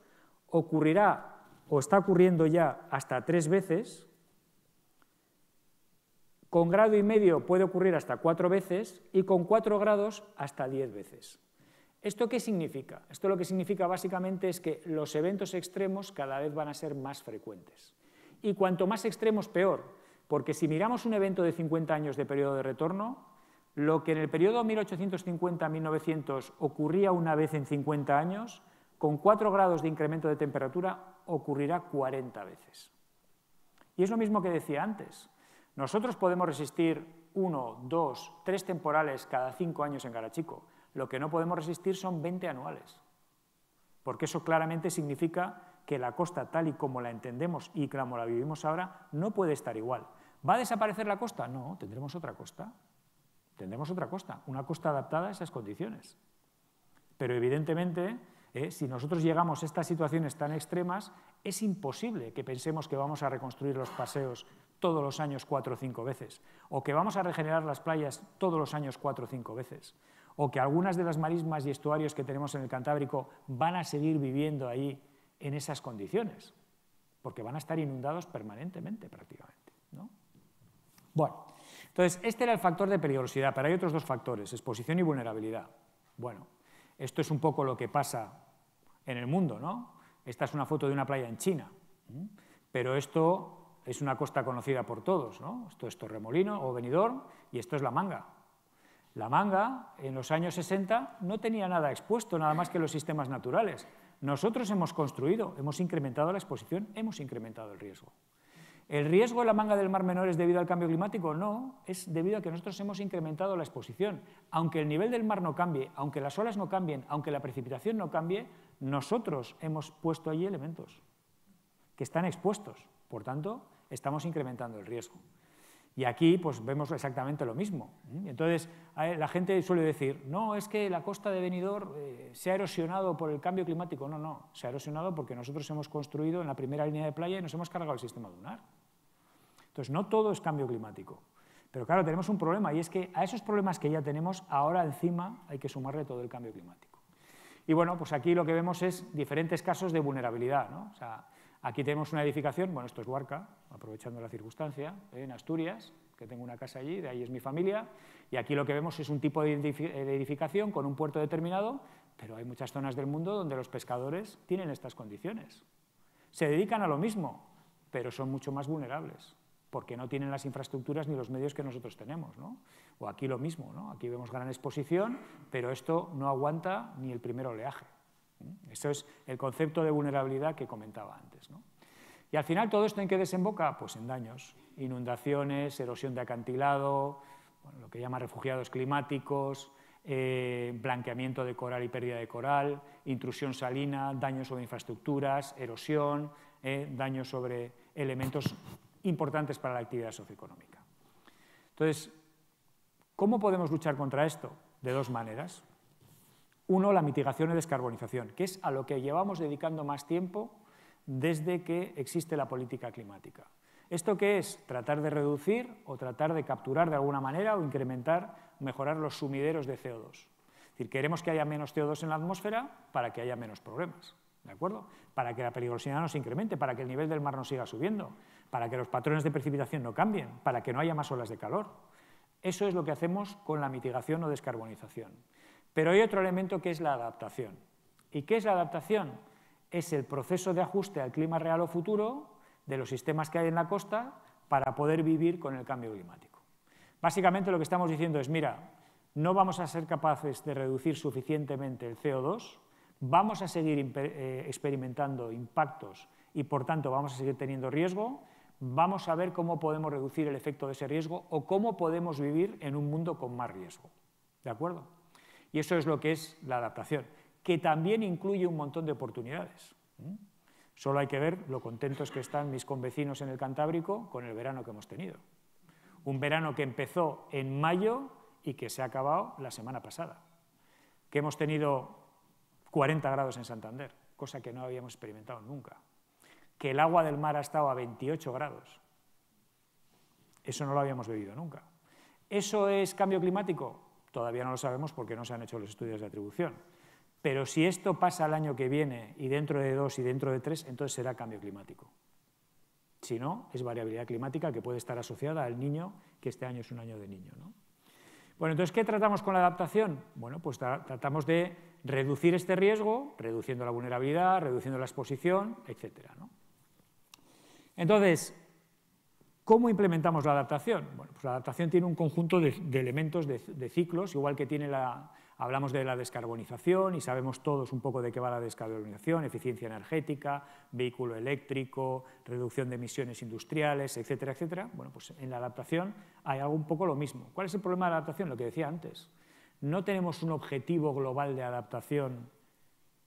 ocurrirá o está ocurriendo ya hasta 3 veces, con grado y medio puede ocurrir hasta 4 veces y con 4 grados hasta 10 veces. ¿Esto qué significa? Esto lo que significa básicamente es que los eventos extremos cada vez van a ser más frecuentes. Y cuanto más extremos, peor, porque si miramos un evento de 50 años de periodo de retorno, lo que en el periodo 1850-1900 ocurría una vez en 50 años, con 4 grados de incremento de temperatura ocurrirá 40 veces. Y es lo mismo que decía antes. Nosotros podemos resistir 1, 2, 3 temporales cada 5 años en Garachico. Lo que no podemos resistir son 20 anuales, porque eso claramente significa que la costa, tal y como la entendemos y como la vivimos ahora, no puede estar igual. ¿Va a desaparecer la costa? No, tendremos otra costa. Tendremos otra costa, una costa adaptada a esas condiciones. Pero evidentemente, si nosotros llegamos a estas situaciones tan extremas, es imposible que pensemos que vamos a reconstruir los paseos todos los años 4 o 5 veces, o que vamos a regenerar las playas todos los años 4 o 5 veces, o que algunas de las marismas y estuarios que tenemos en el Cantábrico van a seguir viviendo ahí en esas condiciones, porque van a estar inundados permanentemente prácticamente, ¿no? Bueno, entonces este era el factor de peligrosidad, pero hay otros 2 factores, exposición y vulnerabilidad. Bueno, esto es un poco lo que pasa en el mundo, ¿no? Esta es una foto de una playa en China, pero esto es una costa conocida por todos, ¿no? Esto es Torremolino o Benidorm y esto es La Manga. La Manga, en los años 60, no tenía nada expuesto, nada más que los sistemas naturales. Nosotros hemos construido, hemos incrementado la exposición, hemos incrementado el riesgo. ¿El riesgo de la manga del Mar Menor es debido al cambio climático? No, es debido a que nosotros hemos incrementado la exposición. Aunque el nivel del mar no cambie, aunque las olas no cambien, aunque la precipitación no cambie, nosotros hemos puesto allí elementos que están expuestos. Por tanto, estamos incrementando el riesgo. Y aquí pues, vemos exactamente lo mismo. Entonces, la gente suele decir, no, es que la costa de Benidorm se ha erosionado por el cambio climático. No, no, se ha erosionado porque nosotros hemos construido en la primera línea de playa y nos hemos cargado el sistema dunar. Entonces, no todo es cambio climático. Pero claro, tenemos un problema, y es que a esos problemas que ya tenemos, ahora encima hay que sumarle todo el cambio climático. Y bueno, pues aquí lo que vemos es diferentes casos de vulnerabilidad, ¿no? O sea, aquí tenemos una edificación, bueno, esto es Luarca, aprovechando la circunstancia, en Asturias, que tengo una casa allí, de ahí es mi familia, y aquí lo que vemos es un tipo de edificación con un puerto determinado, pero hay muchas zonas del mundo donde los pescadores tienen estas condiciones. Se dedican a lo mismo, pero son mucho más vulnerables, porque no tienen las infraestructuras ni los medios que nosotros tenemos, ¿no? O aquí lo mismo, ¿no? Aquí vemos gran exposición, pero esto no aguanta ni el primer oleaje. Eso es el concepto de vulnerabilidad que comentaba antes, ¿no? Y al final todo esto en qué desemboca, pues en daños, inundaciones, erosión de acantilado, bueno, lo que llaman refugiados climáticos, blanqueamiento de coral y pérdida de coral, intrusión salina, daños sobre infraestructuras, erosión, daños sobre elementos importantes para la actividad socioeconómica. Entonces, ¿cómo podemos luchar contra esto? De dos maneras. Uno, la mitigación y descarbonización, que es a lo que llevamos dedicando más tiempo desde que existe la política climática. ¿Esto qué es? Tratar de reducir o tratar de capturar de alguna manera o incrementar, mejorar los sumideros de CO2. Es decir, queremos que haya menos CO2 en la atmósfera para que haya menos problemas, ¿de acuerdo? Para que la peligrosidad no se incremente, para que el nivel del mar no siga subiendo, para que los patrones de precipitación no cambien, para que no haya más olas de calor. Eso es lo que hacemos con la mitigación o descarbonización. Pero hay otro elemento que es la adaptación. ¿Y qué es la adaptación? Es el proceso de ajuste al clima real o futuro de los sistemas que hay en la costa para poder vivir con el cambio climático. Básicamente lo que estamos diciendo es, mira, no vamos a ser capaces de reducir suficientemente el CO2, vamos a seguir experimentando impactos y por tanto vamos a seguir teniendo riesgo, vamos a ver cómo podemos reducir el efecto de ese riesgo o cómo podemos vivir en un mundo con más riesgo. ¿De acuerdo? Y eso es lo que es la adaptación, que también incluye un montón de oportunidades. Solo hay que ver lo contentos que están mis convecinos en el Cantábrico con el verano que hemos tenido. Un verano que empezó en mayo y que se ha acabado la semana pasada. Que hemos tenido 40 grados en Santander, cosa que no habíamos experimentado nunca. Que el agua del mar ha estado a 28 grados. Eso no lo habíamos vivido nunca. ¿Eso es cambio climático? Todavía no lo sabemos porque no se han hecho los estudios de atribución. Pero si esto pasa el año que viene y dentro de 2 y dentro de 3, entonces será cambio climático. Si no, es variabilidad climática que puede estar asociada al niño, que este año es un año de niño, ¿no? Bueno, entonces, ¿qué tratamos con la adaptación? Bueno, pues tratamos de reducir este riesgo, reduciendo la vulnerabilidad, reduciendo la exposición, etcétera, ¿no? Entonces, ¿cómo implementamos la adaptación? Bueno, pues la adaptación tiene un conjunto de elementos, de ciclos, igual que tiene hablamos de la descarbonización y sabemos todos un poco de qué va la descarbonización, eficiencia energética, vehículo eléctrico, reducción de emisiones industriales, etcétera, etcétera. Bueno, pues en la adaptación hay algo un poco lo mismo. ¿Cuál es el problema de la adaptación? Lo que decía antes. No tenemos un objetivo global de adaptación,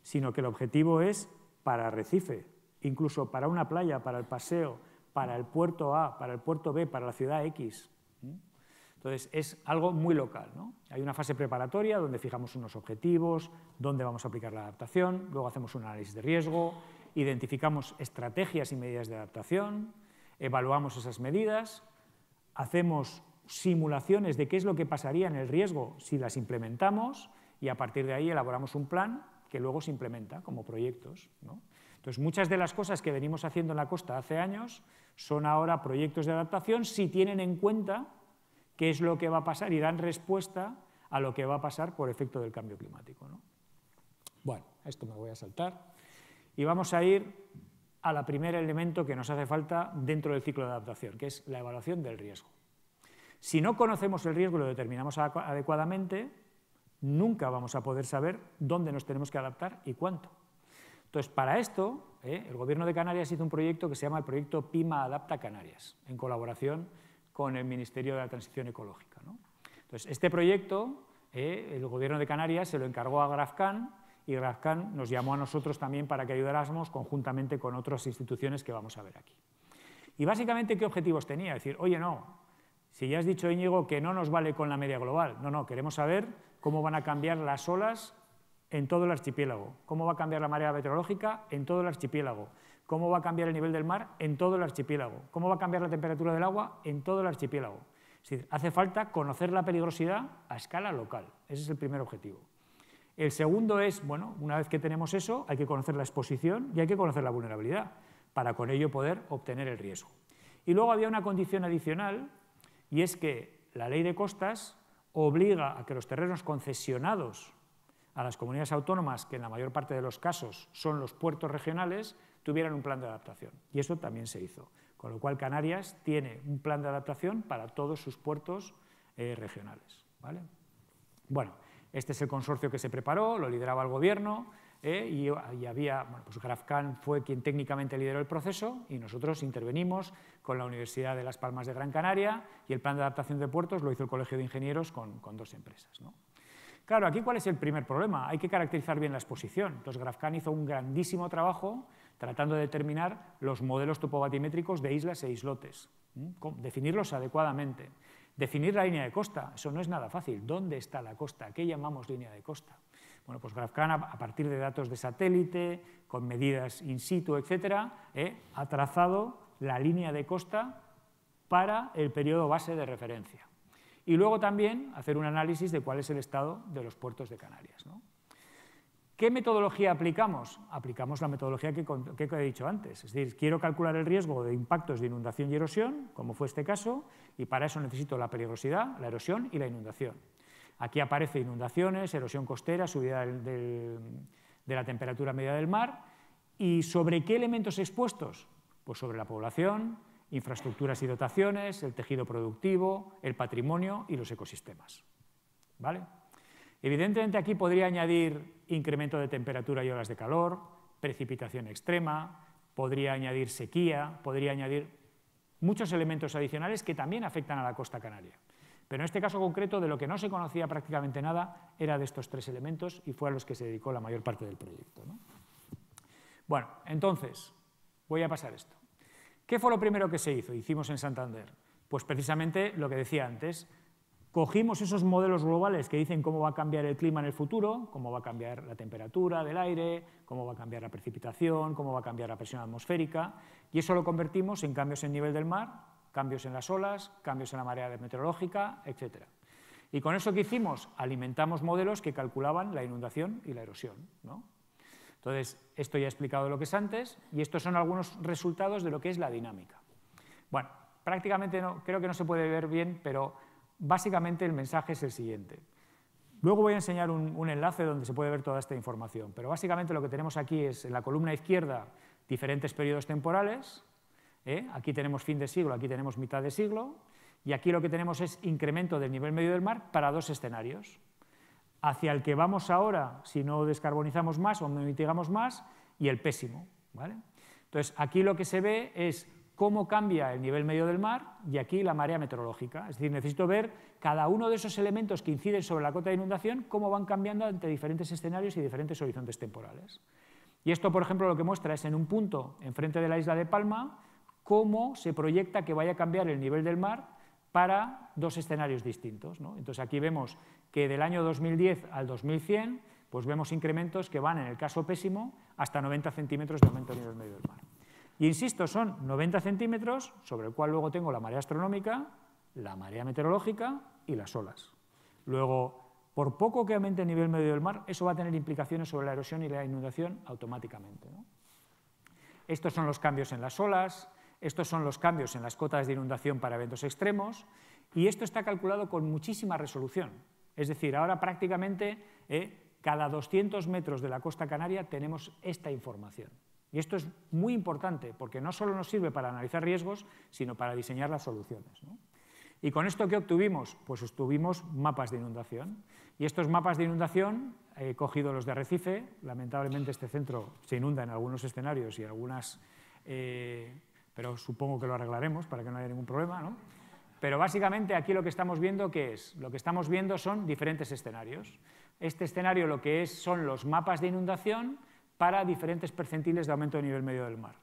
sino que el objetivo es para Arrecife, incluso para una playa, para el paseo, para el puerto A, para el puerto B, para la ciudad X. Entonces, es algo muy local, ¿no? Hay una fase preparatoria donde fijamos unos objetivos, dónde vamos a aplicar la adaptación, luego hacemos un análisis de riesgo, identificamos estrategias y medidas de adaptación, evaluamos esas medidas, hacemos simulaciones de qué es lo que pasaría en el riesgo si las implementamos y a partir de ahí elaboramos un plan que luego se implementa como proyectos, ¿no? Entonces, muchas de las cosas que venimos haciendo en la costa hace años son ahora proyectos de adaptación si tienen en cuenta qué es lo que va a pasar y dan respuesta a lo que va a pasar por efecto del cambio climático, ¿no? Bueno, esto me voy a saltar y vamos a ir a la primer elemento que nos hace falta dentro del ciclo de adaptación, que es la evaluación del riesgo. Si no conocemos el riesgo y lo determinamos adecuadamente, nunca vamos a poder saber dónde nos tenemos que adaptar y cuánto. Entonces, para esto, el Gobierno de Canarias hizo un proyecto que se llama el proyecto PIMA Adapta Canarias, en colaboración con el Ministerio de la Transición Ecológica, ¿no? Entonces, este proyecto, el Gobierno de Canarias se lo encargó a GrafCan, y GrafCan nos llamó a nosotros también para que ayudáramos conjuntamente con otras instituciones que vamos a ver aquí. Y básicamente, ¿qué objetivos tenía? Decir, oye, no, si ya has dicho, Íñigo, que no nos vale con la media global. No, queremos saber cómo van a cambiar las olas en todo el archipiélago, cómo va a cambiar la marea meteorológica en todo el archipiélago, cómo va a cambiar el nivel del mar en todo el archipiélago, cómo va a cambiar la temperatura del agua en todo el archipiélago. Es decir, hace falta conocer la peligrosidad a escala local. Ese es el primer objetivo. El segundo es, bueno, una vez que tenemos eso, hay que conocer la exposición y hay que conocer la vulnerabilidad, para con ello poder obtener el riesgo. Y luego había una condición adicional, y es que la ley de costas obliga a que los terrenos concesionados a las comunidades autónomas, que en la mayor parte de los casos son los puertos regionales, tuvieran un plan de adaptación. Y eso también se hizo. Con lo cual Canarias tiene un plan de adaptación para todos sus puertos regionales, ¿vale? Bueno, este es el consorcio que se preparó, lo lideraba el Gobierno, y había, bueno, pues GrafCan fue quien técnicamente lideró el proceso y nosotros intervenimos con la Universidad de Las Palmas de Gran Canaria y el plan de adaptación de puertos lo hizo el Colegio de Ingenieros con 2 empresas, ¿no? Claro, aquí ¿cuál es el primer problema? Hay que caracterizar bien la exposición. Entonces GrafCan hizo un grandísimo trabajo tratando de determinar los modelos topobatimétricos de islas e islotes, definirlos adecuadamente. Definir la línea de costa, eso no es nada fácil. ¿Dónde está la costa? ¿Qué llamamos línea de costa? Bueno, pues GrafCan, a partir de datos de satélite, con medidas in situ, etcétera, ha trazado la línea de costa para el periodo base de referencia. Y luego también hacer un análisis de cuál es el estado de los puertos de Canarias, ¿no? ¿Qué metodología aplicamos? Aplicamos la metodología que he dicho antes, es decir, quiero calcular el riesgo de impactos de inundación y erosión, como fue este caso, y para eso necesito la peligrosidad, la erosión y la inundación. Aquí aparece inundaciones, erosión costera, subida de la temperatura media del mar, y ¿sobre qué elementos expuestos? Pues sobre la población, infraestructuras y dotaciones, el tejido productivo, el patrimonio y los ecosistemas, ¿vale? Evidentemente aquí podría añadir incremento de temperatura y olas de calor, precipitación extrema, podría añadir sequía, podría añadir muchos elementos adicionales que también afectan a la costa canaria. Pero en este caso concreto, de lo que no se conocía prácticamente nada, era de estos 3 elementos y fue a los que se dedicó la mayor parte del proyecto, ¿no? Bueno, entonces, voy a pasar esto. ¿Qué fue lo primero que se hizo? Hicimos en Santander. Pues precisamente lo que decía antes, cogimos esos modelos globales que dicen cómo va a cambiar el clima en el futuro, cómo va a cambiar la temperatura del aire, cómo va a cambiar la precipitación, cómo va a cambiar la presión atmosférica, y eso lo convertimos en cambios en nivel del mar, cambios en las olas, cambios en la marea meteorológica, etc. Y con eso, ¿qué hicimos? Alimentamos modelos que calculaban la inundación y la erosión, ¿no? Entonces, esto ya he explicado lo que es antes, y estos son algunos resultados de lo que es la dinámica. Bueno, prácticamente creo que no se puede ver bien, pero básicamente el mensaje es el siguiente. Luego voy a enseñar un enlace donde se puede ver toda esta información, pero básicamente lo que tenemos aquí es, en la columna izquierda, diferentes periodos temporales. Aquí tenemos fin de siglo, aquí tenemos mitad de siglo, y aquí lo que tenemos es incremento del nivel medio del mar para 2 escenarios. Hacia el que vamos ahora, si no descarbonizamos más o mitigamos más, y el pésimo, ¿vale? Entonces, aquí lo que se ve es cómo cambia el nivel medio del mar y aquí la marea meteorológica. Es decir, necesito ver cada uno de esos elementos que inciden sobre la cota de inundación, cómo van cambiando ante diferentes escenarios y diferentes horizontes temporales. Y esto, por ejemplo, lo que muestra es en un punto enfrente de la isla de Palma, cómo se proyecta que vaya a cambiar el nivel del mar para 2 escenarios distintos, ¿no? Entonces aquí vemos que del año 2010 al 2100 pues vemos incrementos que van, en el caso pésimo, hasta 90 centímetros de aumento del nivel medio del mar. Y insisto, son 90 centímetros, sobre el cual luego tengo la marea astronómica, la marea meteorológica y las olas. Luego, por poco que aumente el nivel medio del mar, eso va a tener implicaciones sobre la erosión y la inundación automáticamente, ¿no? Estos son los cambios en las olas, estos son los cambios en las cotas de inundación para eventos extremos, y esto está calculado con muchísima resolución. Es decir, ahora prácticamente cada 200 metros de la costa canaria tenemos esta información. Y esto es muy importante, porque no solo nos sirve para analizar riesgos, sino para diseñar las soluciones, ¿no? ¿Y con esto qué obtuvimos? Pues obtuvimos mapas de inundación. Y estos mapas de inundación, he cogido los de Arrecife, lamentablemente este centro se inunda en algunos escenarios y algunas, pero supongo que lo arreglaremos para que no haya ningún problema, ¿no? Pero básicamente aquí lo que estamos viendo, ¿qué es? Lo que estamos viendo son diferentes escenarios. Este escenario lo que es son los mapas de inundación para diferentes percentiles de aumento de nivel medio del mar.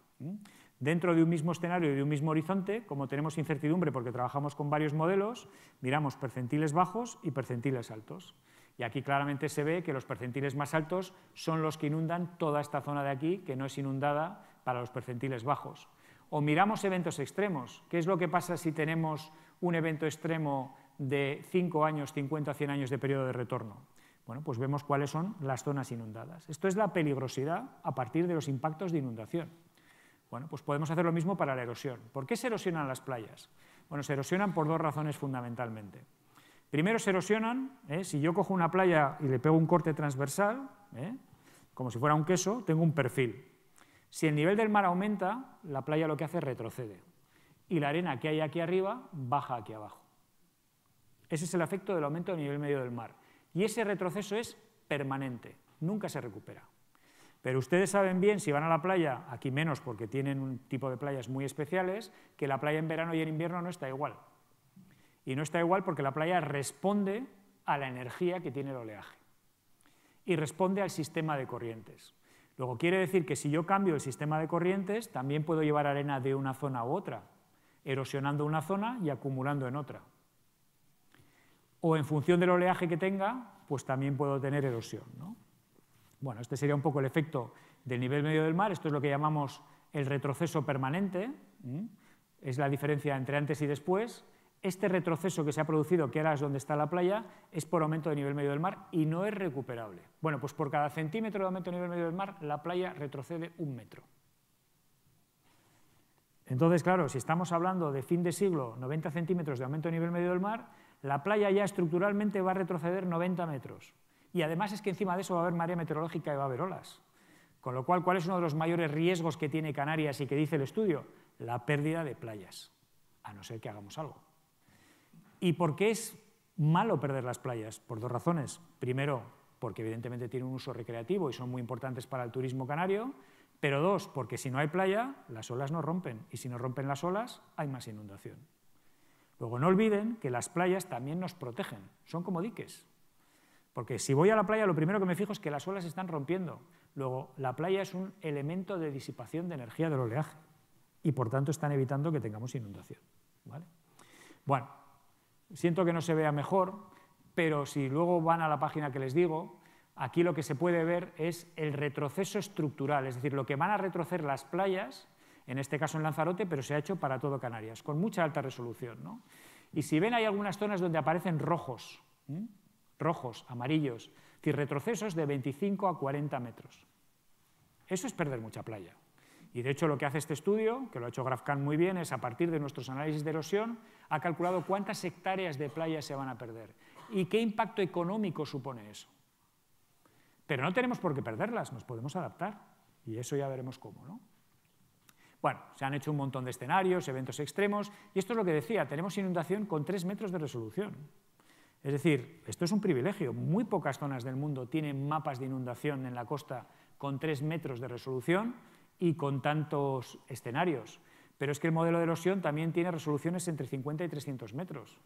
Dentro de un mismo escenario y de un mismo horizonte, como tenemos incertidumbre porque trabajamos con varios modelos, miramos percentiles bajos y percentiles altos. Y aquí claramente se ve que los percentiles más altos son los que inundan toda esta zona de aquí, que no es inundada para los percentiles bajos. O miramos eventos extremos. ¿Qué es lo que pasa si tenemos un evento extremo de 5 años, 50, 100 años de periodo de retorno? Bueno, pues vemos cuáles son las zonas inundadas. Esto es la peligrosidad a partir de los impactos de inundación. Bueno, pues podemos hacer lo mismo para la erosión. ¿Por qué se erosionan las playas? Bueno, se erosionan por dos razones fundamentalmente. Primero se erosionan, si yo cojo una playa y le pego un corte transversal, como si fuera un queso, tengo un perfil. Si el nivel del mar aumenta, la playa lo que hace es retrocede. Y la arena que hay aquí arriba baja aquí abajo. Ese es el efecto del aumento del nivel medio del mar. Y ese retroceso es permanente, nunca se recupera. Pero ustedes saben bien, si van a la playa, aquí menos porque tienen un tipo de playas muy especiales, que la playa en verano y en invierno no está igual. Y no está igual porque la playa responde a la energía que tiene el oleaje. Y responde al sistema de corrientes. Luego quiere decir que si yo cambio el sistema de corrientes, también puedo llevar arena de una zona u otra, erosionando una zona y acumulando en otra. O en función del oleaje que tenga, pues también puedo tener erosión, ¿no? Bueno, este sería un poco el efecto del nivel medio del mar. Esto es lo que llamamos el retroceso permanente. Es la diferencia entre antes y después. Este retroceso que se ha producido, que ahora es donde está la playa, es por aumento de nivel medio del mar y no es recuperable. Bueno, pues por cada centímetro de aumento de nivel medio del mar, la playa retrocede 1 metro. Entonces, claro, si estamos hablando de fin de siglo, 90 centímetros de aumento de nivel medio del mar, la playa ya estructuralmente va a retroceder 90 metros. Y además es que encima de eso va a haber marea meteorológica y va a haber olas. Con lo cual, ¿cuál es uno de los mayores riesgos que tiene Canarias y que dice el estudio? La pérdida de playas, a no ser que hagamos algo. ¿Y por qué es malo perder las playas? Por dos razones. Primero, porque evidentemente tienen un uso recreativo y son muy importantes para el turismo canario, pero dos, porque si no hay playa, las olas no rompen, y si no rompen las olas, hay más inundación. Luego, no olviden que las playas también nos protegen, son como diques. Porque si voy a la playa, lo primero que me fijo es que las olas se están rompiendo. Luego, la playa es un elemento de disipación de energía del oleaje y, por tanto, están evitando que tengamos inundación, ¿vale? Bueno, siento que no se vea mejor, pero si luego van a la página que les digo, aquí lo que se puede ver es el retroceso estructural, es decir, lo que van a retroceder las playas, en este caso en Lanzarote, pero se ha hecho para todo Canarias, con mucha alta resolución, ¿no? Y si ven, hay algunas zonas donde aparecen rojos, rojos, amarillos, es decir, retrocesos de 25 a 40 metros. Eso es perder mucha playa. Y de hecho lo que hace este estudio, que lo ha hecho GrafCan muy bien, es a partir de nuestros análisis de erosión, ha calculado cuántas hectáreas de playa se van a perder y qué impacto económico supone eso. Pero no tenemos por qué perderlas, nos podemos adaptar y eso ya veremos cómo, ¿no? Bueno, se han hecho un montón de escenarios, eventos extremos, y esto es lo que decía, tenemos inundación con 3 metros de resolución. Es decir, esto es un privilegio. Muy pocas zonas del mundo tienen mapas de inundación en la costa con 3 metros de resolución y con tantos escenarios. Pero es que el modelo de erosión también tiene resoluciones entre 50 y 300 metros.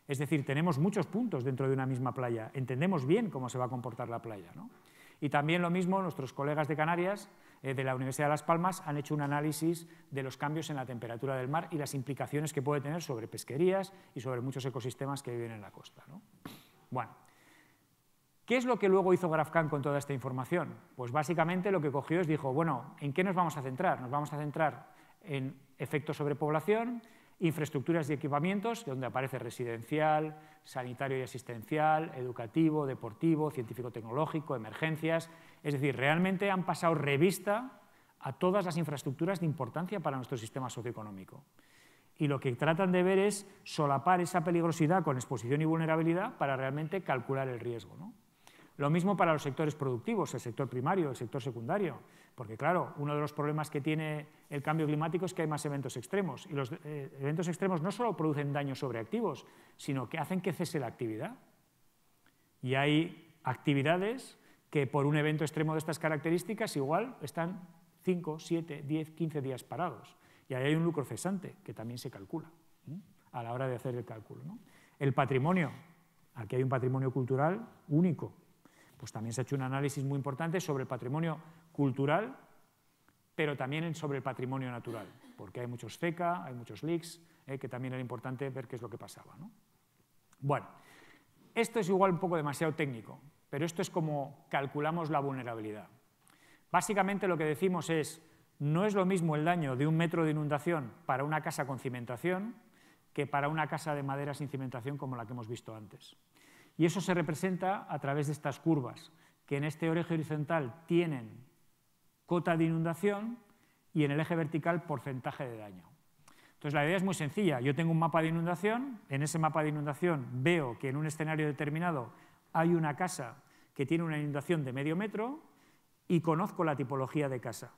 Es decir, tenemos muchos puntos dentro de una misma playa. Entendemos bien cómo se va a comportar la playa, ¿no? Y también lo mismo, nuestros colegas de Canarias, de la Universidad de Las Palmas, han hecho un análisis de los cambios en la temperatura del mar y las implicaciones que puede tener sobre pesquerías y sobre muchos ecosistemas que viven en la costa, ¿no? Bueno, ¿qué es lo que luego hizo GrafCan con toda esta información? Pues básicamente lo que cogió es, dijo, bueno, ¿en qué nos vamos a centrar? Nos vamos a centrar en efectos sobre población, infraestructuras y equipamientos, donde aparece residencial, sanitario y asistencial, educativo, deportivo, científico-tecnológico, emergencias. Es decir, realmente han pasado revista a todas las infraestructuras de importancia para nuestro sistema socioeconómico. Y lo que tratan de ver es solapar esa peligrosidad con exposición y vulnerabilidad para realmente calcular el riesgo, ¿no? Lo mismo para los sectores productivos, el sector primario, el sector secundario. Porque, claro, uno de los problemas que tiene el cambio climático es que hay más eventos extremos. Y los eventos extremos no solo producen daños sobre activos, sino que hacen que cese la actividad. Y hay actividades que por un evento extremo de estas características igual están 5, 7, 10, 15 días parados. Y ahí hay un lucro cesante que también se calcula a la hora de hacer el cálculo, ¿no? El patrimonio, aquí hay un patrimonio cultural único. Pues también se ha hecho un análisis muy importante sobre el patrimonio cultural, pero también sobre el patrimonio natural, porque hay muchos CECA, hay muchos leaks, que también era importante ver qué es lo que pasaba, ¿no? Bueno, esto es igual un poco demasiado técnico, pero esto es como calculamos la vulnerabilidad. Básicamente lo que decimos es, no es lo mismo el daño de 1 metro de inundación para una casa con cimentación que para una casa de madera sin cimentación como la que hemos visto antes. Y eso se representa a través de estas curvas, que en este eje horizontal tienen cota de inundación y en el eje vertical porcentaje de daño. Entonces la idea es muy sencilla, yo tengo un mapa de inundación, en ese mapa de inundación veo que en un escenario determinado hay una casa que tiene una inundación de medio metro y conozco la tipología de casa,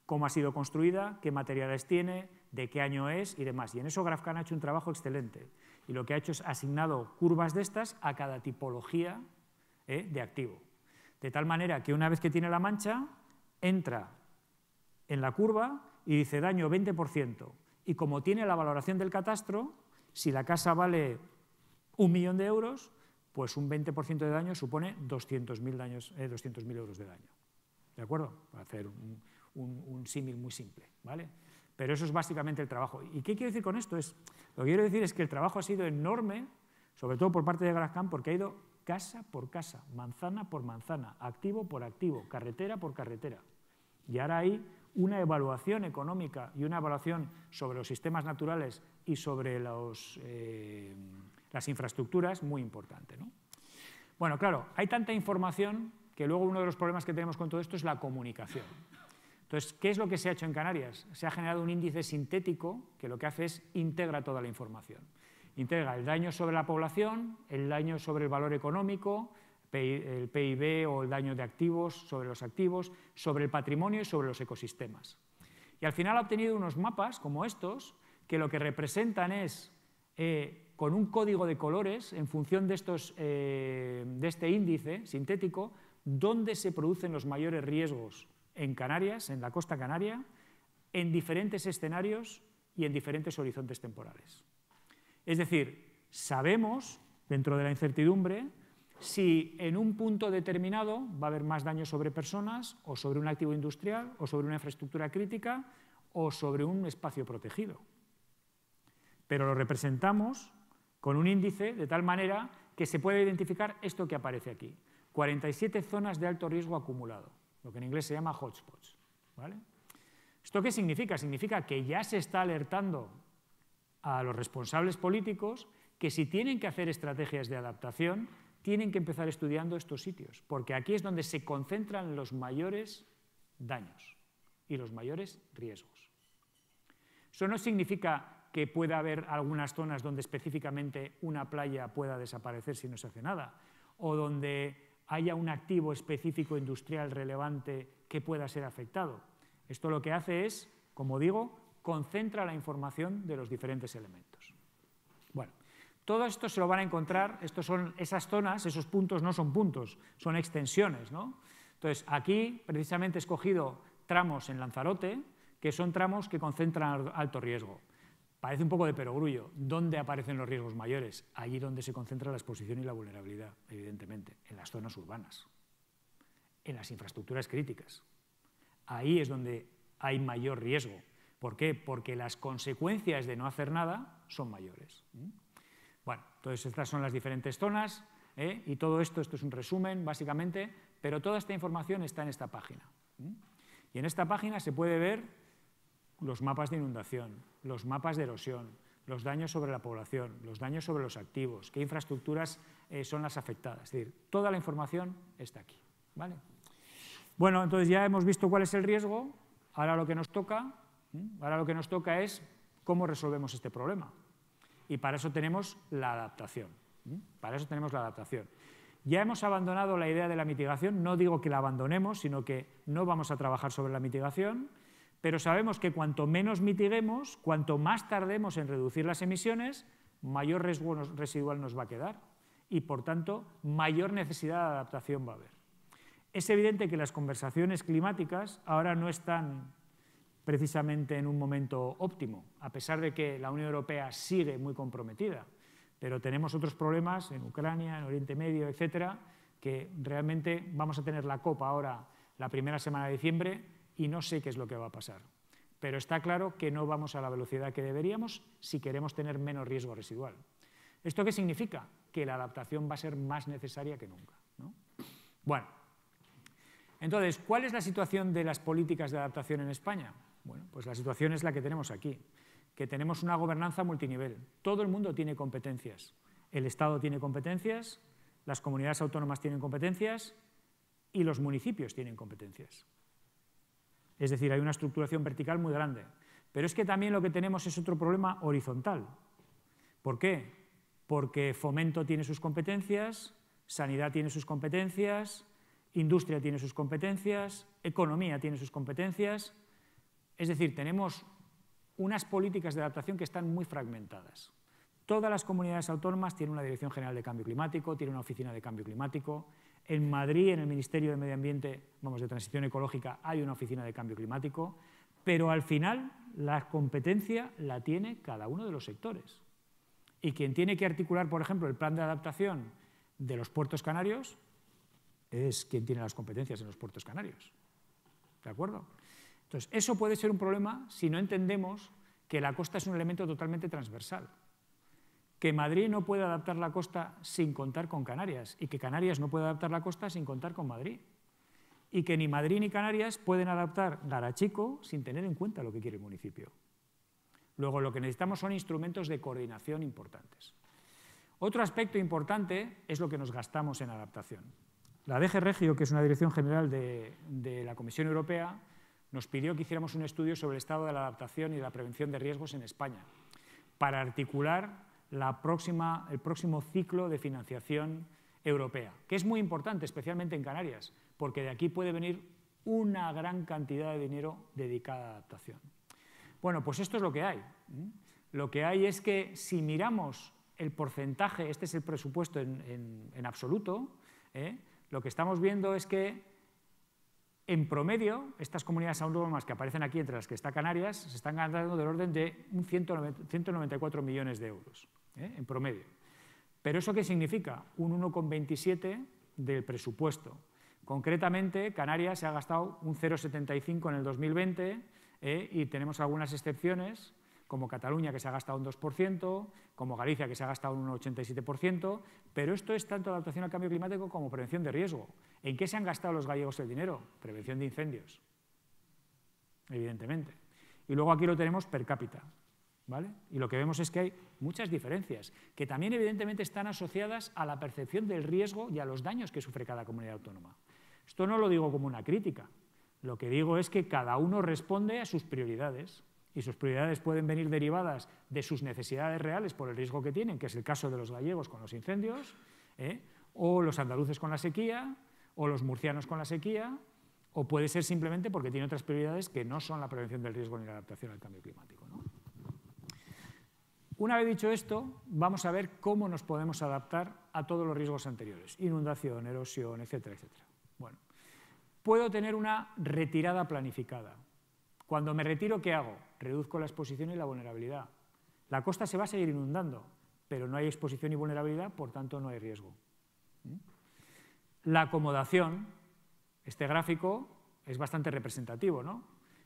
cómo ha sido construida, qué materiales tiene, de qué año es y demás. Y en eso GrafCAN ha hecho un trabajo excelente. Y lo que ha hecho es asignado curvas de estas a cada tipología de activo. De tal manera que una vez que tiene la mancha, entra en la curva y dice daño 20%. Y como tiene la valoración del catastro, si la casa vale 1 millón de euros, pues un 20% de daño supone 200.000 euros de daño. ¿De acuerdo? Para hacer un símil muy simple, ¿vale? Pero eso es básicamente el trabajo. ¿Y qué quiero decir con esto? Lo que quiero decir es que el trabajo ha sido enorme, sobre todo por parte de GrafCAN, porque ha ido casa por casa, manzana por manzana, activo por activo, carretera por carretera. Y ahora hay una evaluación económica y una evaluación sobre los sistemas naturales y sobre las infraestructuras muy importante, ¿no? Bueno, claro, hay tanta información que luego uno de los problemas que tenemos con todo esto es la comunicación. Entonces, ¿qué es lo que se ha hecho en Canarias? Se ha generado un índice sintético que lo que hace es integra toda la información. Integra el daño sobre la población, el daño sobre el valor económico, el PIB o el daño de activos sobre los activos, sobre el patrimonio y sobre los ecosistemas. Y al final ha obtenido unos mapas como estos que lo que representan es, con un código de colores, en función de este índice sintético, dónde se producen los mayores riesgos en Canarias, en la costa canaria, en diferentes escenarios y en diferentes horizontes temporales. Es decir, sabemos, dentro de la incertidumbre, si en un punto determinado va a haber más daño sobre personas, o sobre un activo industrial, o sobre una infraestructura crítica, o sobre un espacio protegido. Pero lo representamos con un índice de tal manera que se puede identificar esto que aparece aquí. 47 zonas de alto riesgo acumulado, lo que en inglés se llama hotspots, ¿vale? ¿Esto qué significa? Significa que ya se está alertando a los responsables políticos que si tienen que hacer estrategias de adaptación, tienen que empezar estudiando estos sitios, porque aquí es donde se concentran los mayores daños y los mayores riesgos. Eso no significa que pueda haber algunas zonas donde específicamente una playa pueda desaparecer si no se hace nada, o donde haya un activo específico industrial relevante que pueda ser afectado. Esto lo que hace es, como digo, concentra la información de los diferentes elementos. Bueno, todo esto se lo van a encontrar, esas zonas, esos puntos no son puntos, son extensiones, ¿no? Entonces, aquí precisamente he escogido tramos en Lanzarote, que son tramos que concentran alto riesgo. Parece un poco de perogrullo. ¿Dónde aparecen los riesgos mayores? Allí donde se concentra la exposición y la vulnerabilidad, evidentemente, en las zonas urbanas, en las infraestructuras críticas. Ahí es donde hay mayor riesgo. ¿Por qué? Porque las consecuencias de no hacer nada son mayores. Bueno, entonces estas son las diferentes zonas, y todo esto es un resumen, básicamente, pero toda esta información está en esta página. Y en esta página se puede ver los mapas de inundación, los mapas de erosión, los daños sobre la población, los daños sobre los activos, qué infraestructuras son las afectadas. Es decir, toda la información está aquí, ¿vale? Bueno, entonces ya hemos visto cuál es el riesgo, ahora lo que nos toca es cómo resolvemos este problema. Y para eso tenemos la adaptación. Ya hemos abandonado la idea de la mitigación, no digo que la abandonemos, sino que no vamos a trabajar sobre la mitigación, pero sabemos que cuanto menos mitiguemos, cuanto más tardemos en reducir las emisiones, mayor riesgo residual nos va a quedar y, por tanto, mayor necesidad de adaptación va a haber. Es evidente que las conversaciones climáticas ahora no están precisamente en un momento óptimo, a pesar de que la Unión Europea sigue muy comprometida, pero tenemos otros problemas en Ucrania, en Oriente Medio, etcétera, que realmente vamos a tener la COP ahora la primera semana de diciembre y no sé qué es lo que va a pasar. Pero está claro que no vamos a la velocidad que deberíamos si queremos tener menos riesgo residual. ¿Esto qué significa? Que la adaptación va a ser más necesaria que nunca, ¿no? Bueno, entonces, ¿cuál es la situación de las políticas de adaptación en España? Bueno, pues la situación es la que tenemos aquí, que tenemos una gobernanza multinivel. Todo el mundo tiene competencias. El Estado tiene competencias, las comunidades autónomas tienen competencias y los municipios tienen competencias. Es decir, hay una estructuración vertical muy grande. Pero es que también lo que tenemos es otro problema horizontal. ¿Por qué? Porque Fomento tiene sus competencias, Sanidad tiene sus competencias, Industria tiene sus competencias, Economía tiene sus competencias. Es decir, tenemos unas políticas de adaptación que están muy fragmentadas. Todas las comunidades autónomas tienen una Dirección General de Cambio Climático, tienen una Oficina de Cambio Climático. En Madrid, en el Ministerio de Medio Ambiente, de Transición Ecológica, hay una Oficina de Cambio Climático, pero al final la competencia la tiene cada uno de los sectores. Y quien tiene que articular, por ejemplo, el plan de adaptación de los puertos canarios es quien tiene las competencias en los puertos canarios. ¿De acuerdo? Entonces, eso puede ser un problema si no entendemos que la costa es un elemento totalmente transversal. Que Madrid no puede adaptar la costa sin contar con Canarias y que Canarias no puede adaptar la costa sin contar con Madrid. Y que ni Madrid ni Canarias pueden adaptar Garachico sin tener en cuenta lo que quiere el municipio. Luego, lo que necesitamos son instrumentos de coordinación importantes. Otro aspecto importante es lo que nos gastamos en adaptación. La DG Regio, que es una dirección general de la Comisión Europea, nos pidió que hiciéramos un estudio sobre el estado de la adaptación y de la prevención de riesgos en España, para articular el próximo ciclo de financiación europea, que es muy importante, especialmente en Canarias, porque de aquí puede venir una gran cantidad de dinero dedicada a adaptación. Bueno, pues esto es lo que hay. Lo que hay es que si miramos el porcentaje, este es el presupuesto en absoluto, lo que estamos viendo es que en promedio, estas comunidades autónomas que aparecen aquí, entre las que está Canarias, se están ganando del orden de 194 millones de euros, en promedio. ¿Pero eso qué significa? Un 1,27 del presupuesto. Concretamente, Canarias se ha gastado un 0,75 en el 2020 y tenemos algunas excepciones, como Cataluña, que se ha gastado un 2%, como Galicia, que se ha gastado un 1,87%, pero esto es tanto adaptación al cambio climático como prevención de riesgo. ¿En qué se han gastado los gallegos el dinero? Prevención de incendios, evidentemente. Y luego aquí lo tenemos per cápita, ¿vale? Y lo que vemos es que hay muchas diferencias, que también evidentemente están asociadas a la percepción del riesgo y a los daños que sufre cada comunidad autónoma. Esto no lo digo como una crítica, lo que digo es que cada uno responde a sus prioridades. Y sus prioridades pueden venir derivadas de sus necesidades reales por el riesgo que tienen, que es el caso de los gallegos con los incendios, o los andaluces con la sequía, o los murcianos con la sequía, o puede ser simplemente porque tiene otras prioridades que no son la prevención del riesgo ni la adaptación al cambio climático, ¿no? Una vez dicho esto, vamos a ver cómo nos podemos adaptar a todos los riesgos anteriores, inundación, erosión, etcétera, etcétera. Bueno, puedo tener una retirada planificada. Cuando me retiro, ¿qué hago? Reduzco la exposición y la vulnerabilidad. La costa se va a seguir inundando, pero no hay exposición y vulnerabilidad, por tanto no hay riesgo. La acomodación, este gráfico es bastante representativo, ¿no?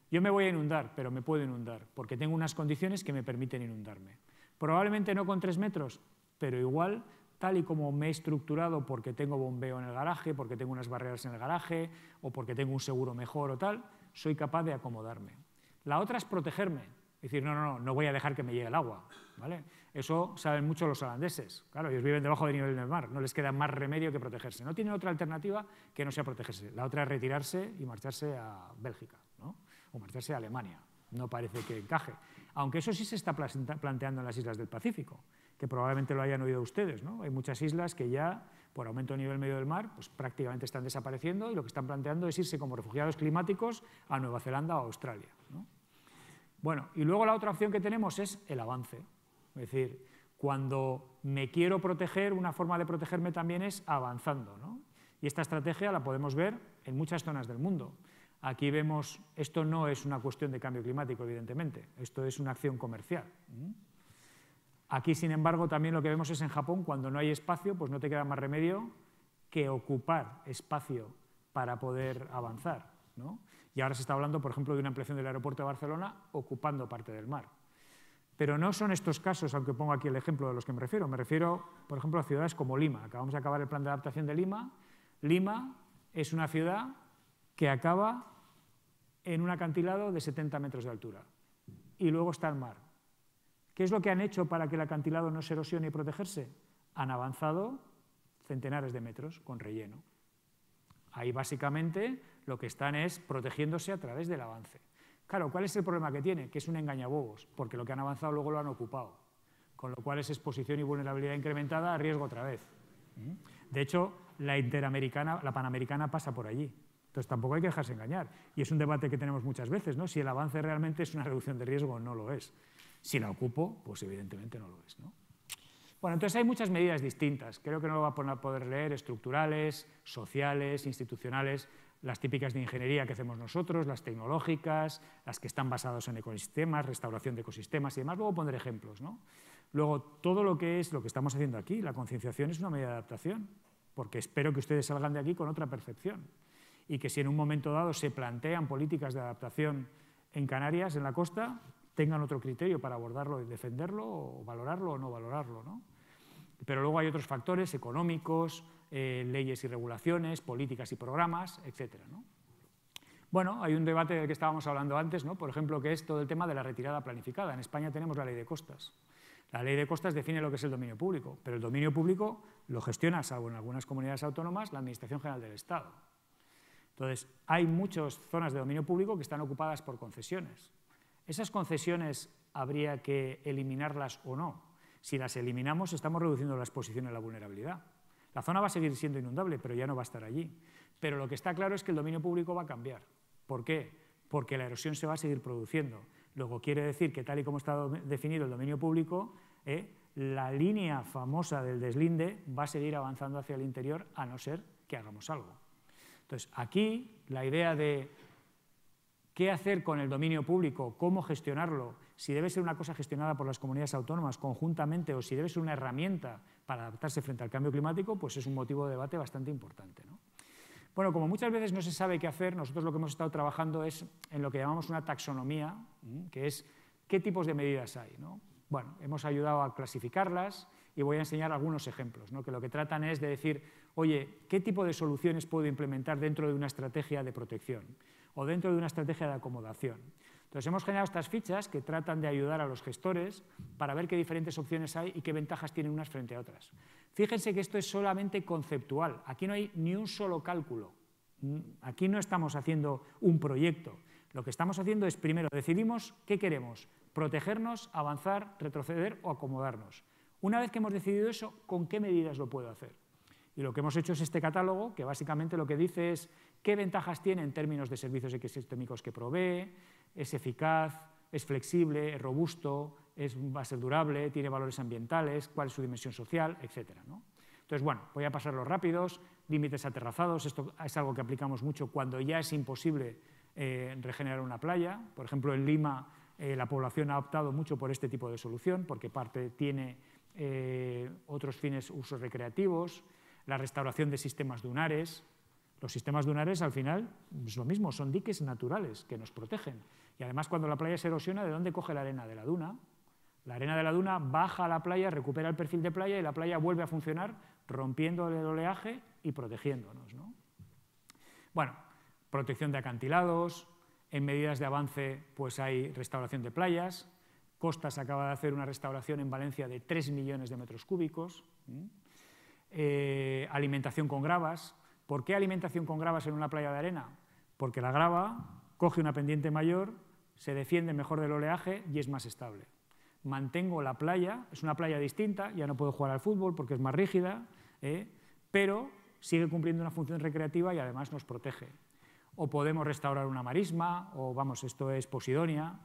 Yo me voy a inundar, pero me puedo inundar, porque tengo unas condiciones que me permiten inundarme. Probablemente no con 3 metros, pero igual, tal y como me he estructurado porque tengo bombeo en el garaje, porque tengo unas barreras en el garaje, o porque tengo un seguro mejor o tal, soy capaz de acomodarme. La otra es protegerme, es decir, no voy a dejar que me llegue el agua, ¿vale? Eso saben mucho los holandeses, claro, ellos viven debajo del nivel del mar, no les queda más remedio que protegerse, no tienen otra alternativa que no sea protegerse, la otra es retirarse y marcharse a Bélgica, ¿no? O marcharse a Alemania, no parece que encaje. Aunque eso sí se está planteando en las islas del Pacífico, que probablemente lo hayan oído ustedes, ¿no? Hay muchas islas que ya, por aumento del nivel medio del mar, pues prácticamente están desapareciendo y lo que están planteando es irse como refugiados climáticos a Nueva Zelanda o a Australia, ¿no? Bueno, y luego la otra opción que tenemos es el avance. Es decir, cuando me quiero proteger, una forma de protegerme también es avanzando, ¿no? Y esta estrategia la podemos ver en muchas zonas del mundo. Aquí vemos, esto no es una cuestión de cambio climático, evidentemente, esto es una acción comercial. Aquí, sin embargo, también lo que vemos es en Japón, cuando no hay espacio, pues no te queda más remedio que ocupar espacio para poder avanzar, ¿no? Y ahora se está hablando, por ejemplo, de una ampliación del aeropuerto de Barcelona ocupando parte del mar. Pero no son estos casos, aunque pongo aquí el ejemplo de los que me refiero. Me refiero, por ejemplo, a ciudades como Lima. Acabamos de acabar el plan de adaptación de Lima. Lima es una ciudad que acaba en un acantilado de 70 metros de altura. Y luego está el mar. ¿Qué es lo que han hecho para que el acantilado no se erosione y protegerse? Han avanzado centenares de metros con relleno. Ahí básicamente lo que están es protegiéndose a través del avance. Claro, ¿cuál es el problema que tiene? Que es un engañabobos, porque lo que han avanzado luego lo han ocupado, con lo cual es exposición y vulnerabilidad incrementada a riesgo otra vez. De hecho, la Panamericana pasa por allí. Entonces tampoco hay que dejarse engañar. Y es un debate que tenemos muchas veces, ¿no? Si el avance realmente es una reducción de riesgo o no lo es. Si la ocupo, pues evidentemente no lo es, ¿no? Bueno, entonces hay muchas medidas distintas. Creo que no lo va a poder leer, estructurales, sociales, institucionales, las típicas de ingeniería que hacemos nosotros, las tecnológicas, las que están basadas en ecosistemas, restauración de ecosistemas y demás. Luego pondré ejemplos, ¿no? Luego, todo lo que es lo que estamos haciendo aquí, la concienciación es una medida de adaptación, porque espero que ustedes salgan de aquí con otra percepción y que si en un momento dado se plantean políticas de adaptación en Canarias, en la costa, tengan otro criterio para abordarlo y defenderlo, o valorarlo o no valorarlo, ¿no? Pero luego hay otros factores económicos, leyes y regulaciones, políticas y programas, etcétera, ¿no? Bueno, hay un debate del que estábamos hablando antes, ¿no? Por ejemplo, que es todo el tema de la retirada planificada. En España tenemos la Ley de Costas. La Ley de Costas define lo que es el dominio público, pero el dominio público lo gestiona, salvo en algunas comunidades autónomas, la Administración General del Estado. Entonces, hay muchas zonas de dominio público que están ocupadas por concesiones. ¿Esas concesiones habría que eliminarlas o no? Si las eliminamos, estamos reduciendo la exposición a la vulnerabilidad. La zona va a seguir siendo inundable, pero ya no va a estar allí. Pero lo que está claro es que el dominio público va a cambiar. ¿Por qué? Porque la erosión se va a seguir produciendo. Luego quiere decir que, tal y como está definido el dominio público, la línea famosa del deslinde va a seguir avanzando hacia el interior, a no ser que hagamos algo. Entonces, aquí la idea de qué hacer con el dominio público, cómo gestionarlo, si debe ser una cosa gestionada por las comunidades autónomas conjuntamente o si debe ser una herramienta para adaptarse frente al cambio climático, pues es un motivo de debate bastante importante, ¿no? Bueno, como muchas veces no se sabe qué hacer, nosotros lo que hemos estado trabajando es en lo que llamamos una taxonomía, que es qué tipos de medidas hay, ¿no? Bueno, hemos ayudado a clasificarlas y voy a enseñar algunos ejemplos, ¿no? Que lo que tratan es de decir, oye, ¿qué tipo de soluciones puedo implementar dentro de una estrategia de protección o dentro de una estrategia de acomodación? Entonces, hemos generado estas fichas que tratan de ayudar a los gestores para ver qué diferentes opciones hay y qué ventajas tienen unas frente a otras. Fíjense que esto es solamente conceptual, aquí no hay ni un solo cálculo, aquí no estamos haciendo un proyecto, lo que estamos haciendo es, primero, decidimos qué queremos, protegernos, avanzar, retroceder o acomodarnos. Una vez que hemos decidido eso, ¿con qué medidas lo puedo hacer? Y lo que hemos hecho es este catálogo, que básicamente lo que dice es qué ventajas tiene en términos de servicios ecosistémicos que provee, es eficaz, es flexible, es robusto, va a ser durable, tiene valores ambientales, cuál es su dimensión social, etcétera, ¿no? Entonces, bueno, voy a pasarlos rápidos. Límites aterrazados, esto es algo que aplicamos mucho cuando ya es imposible regenerar una playa. Por ejemplo, en Lima la población ha optado mucho por este tipo de solución, porque parte tiene otros fines, usos recreativos, la restauración de sistemas dunares. Los sistemas dunares, al final, es lo mismo, son diques naturales que nos protegen. Y además, cuando la playa se erosiona, ¿de dónde coge la arena? De la duna. La arena de la duna baja a la playa, recupera el perfil de playa y la playa vuelve a funcionar rompiendo el oleaje y protegiéndonos, ¿no? Bueno, protección de acantilados, en medidas de avance pues hay restauración de playas. Costas acaba de hacer una restauración en Valencia de 3 millones de metros cúbicos. Alimentación con gravas. ¿Por qué alimentación con gravas en una playa de arena? Porque la grava coge una pendiente mayor, se defiende mejor del oleaje y es más estable. Mantengo la playa, es una playa distinta, ya no puedo jugar al fútbol porque es más rígida, pero sigue cumpliendo una función recreativa y además nos protege. O podemos restaurar una marisma, o vamos, esto es posidonia.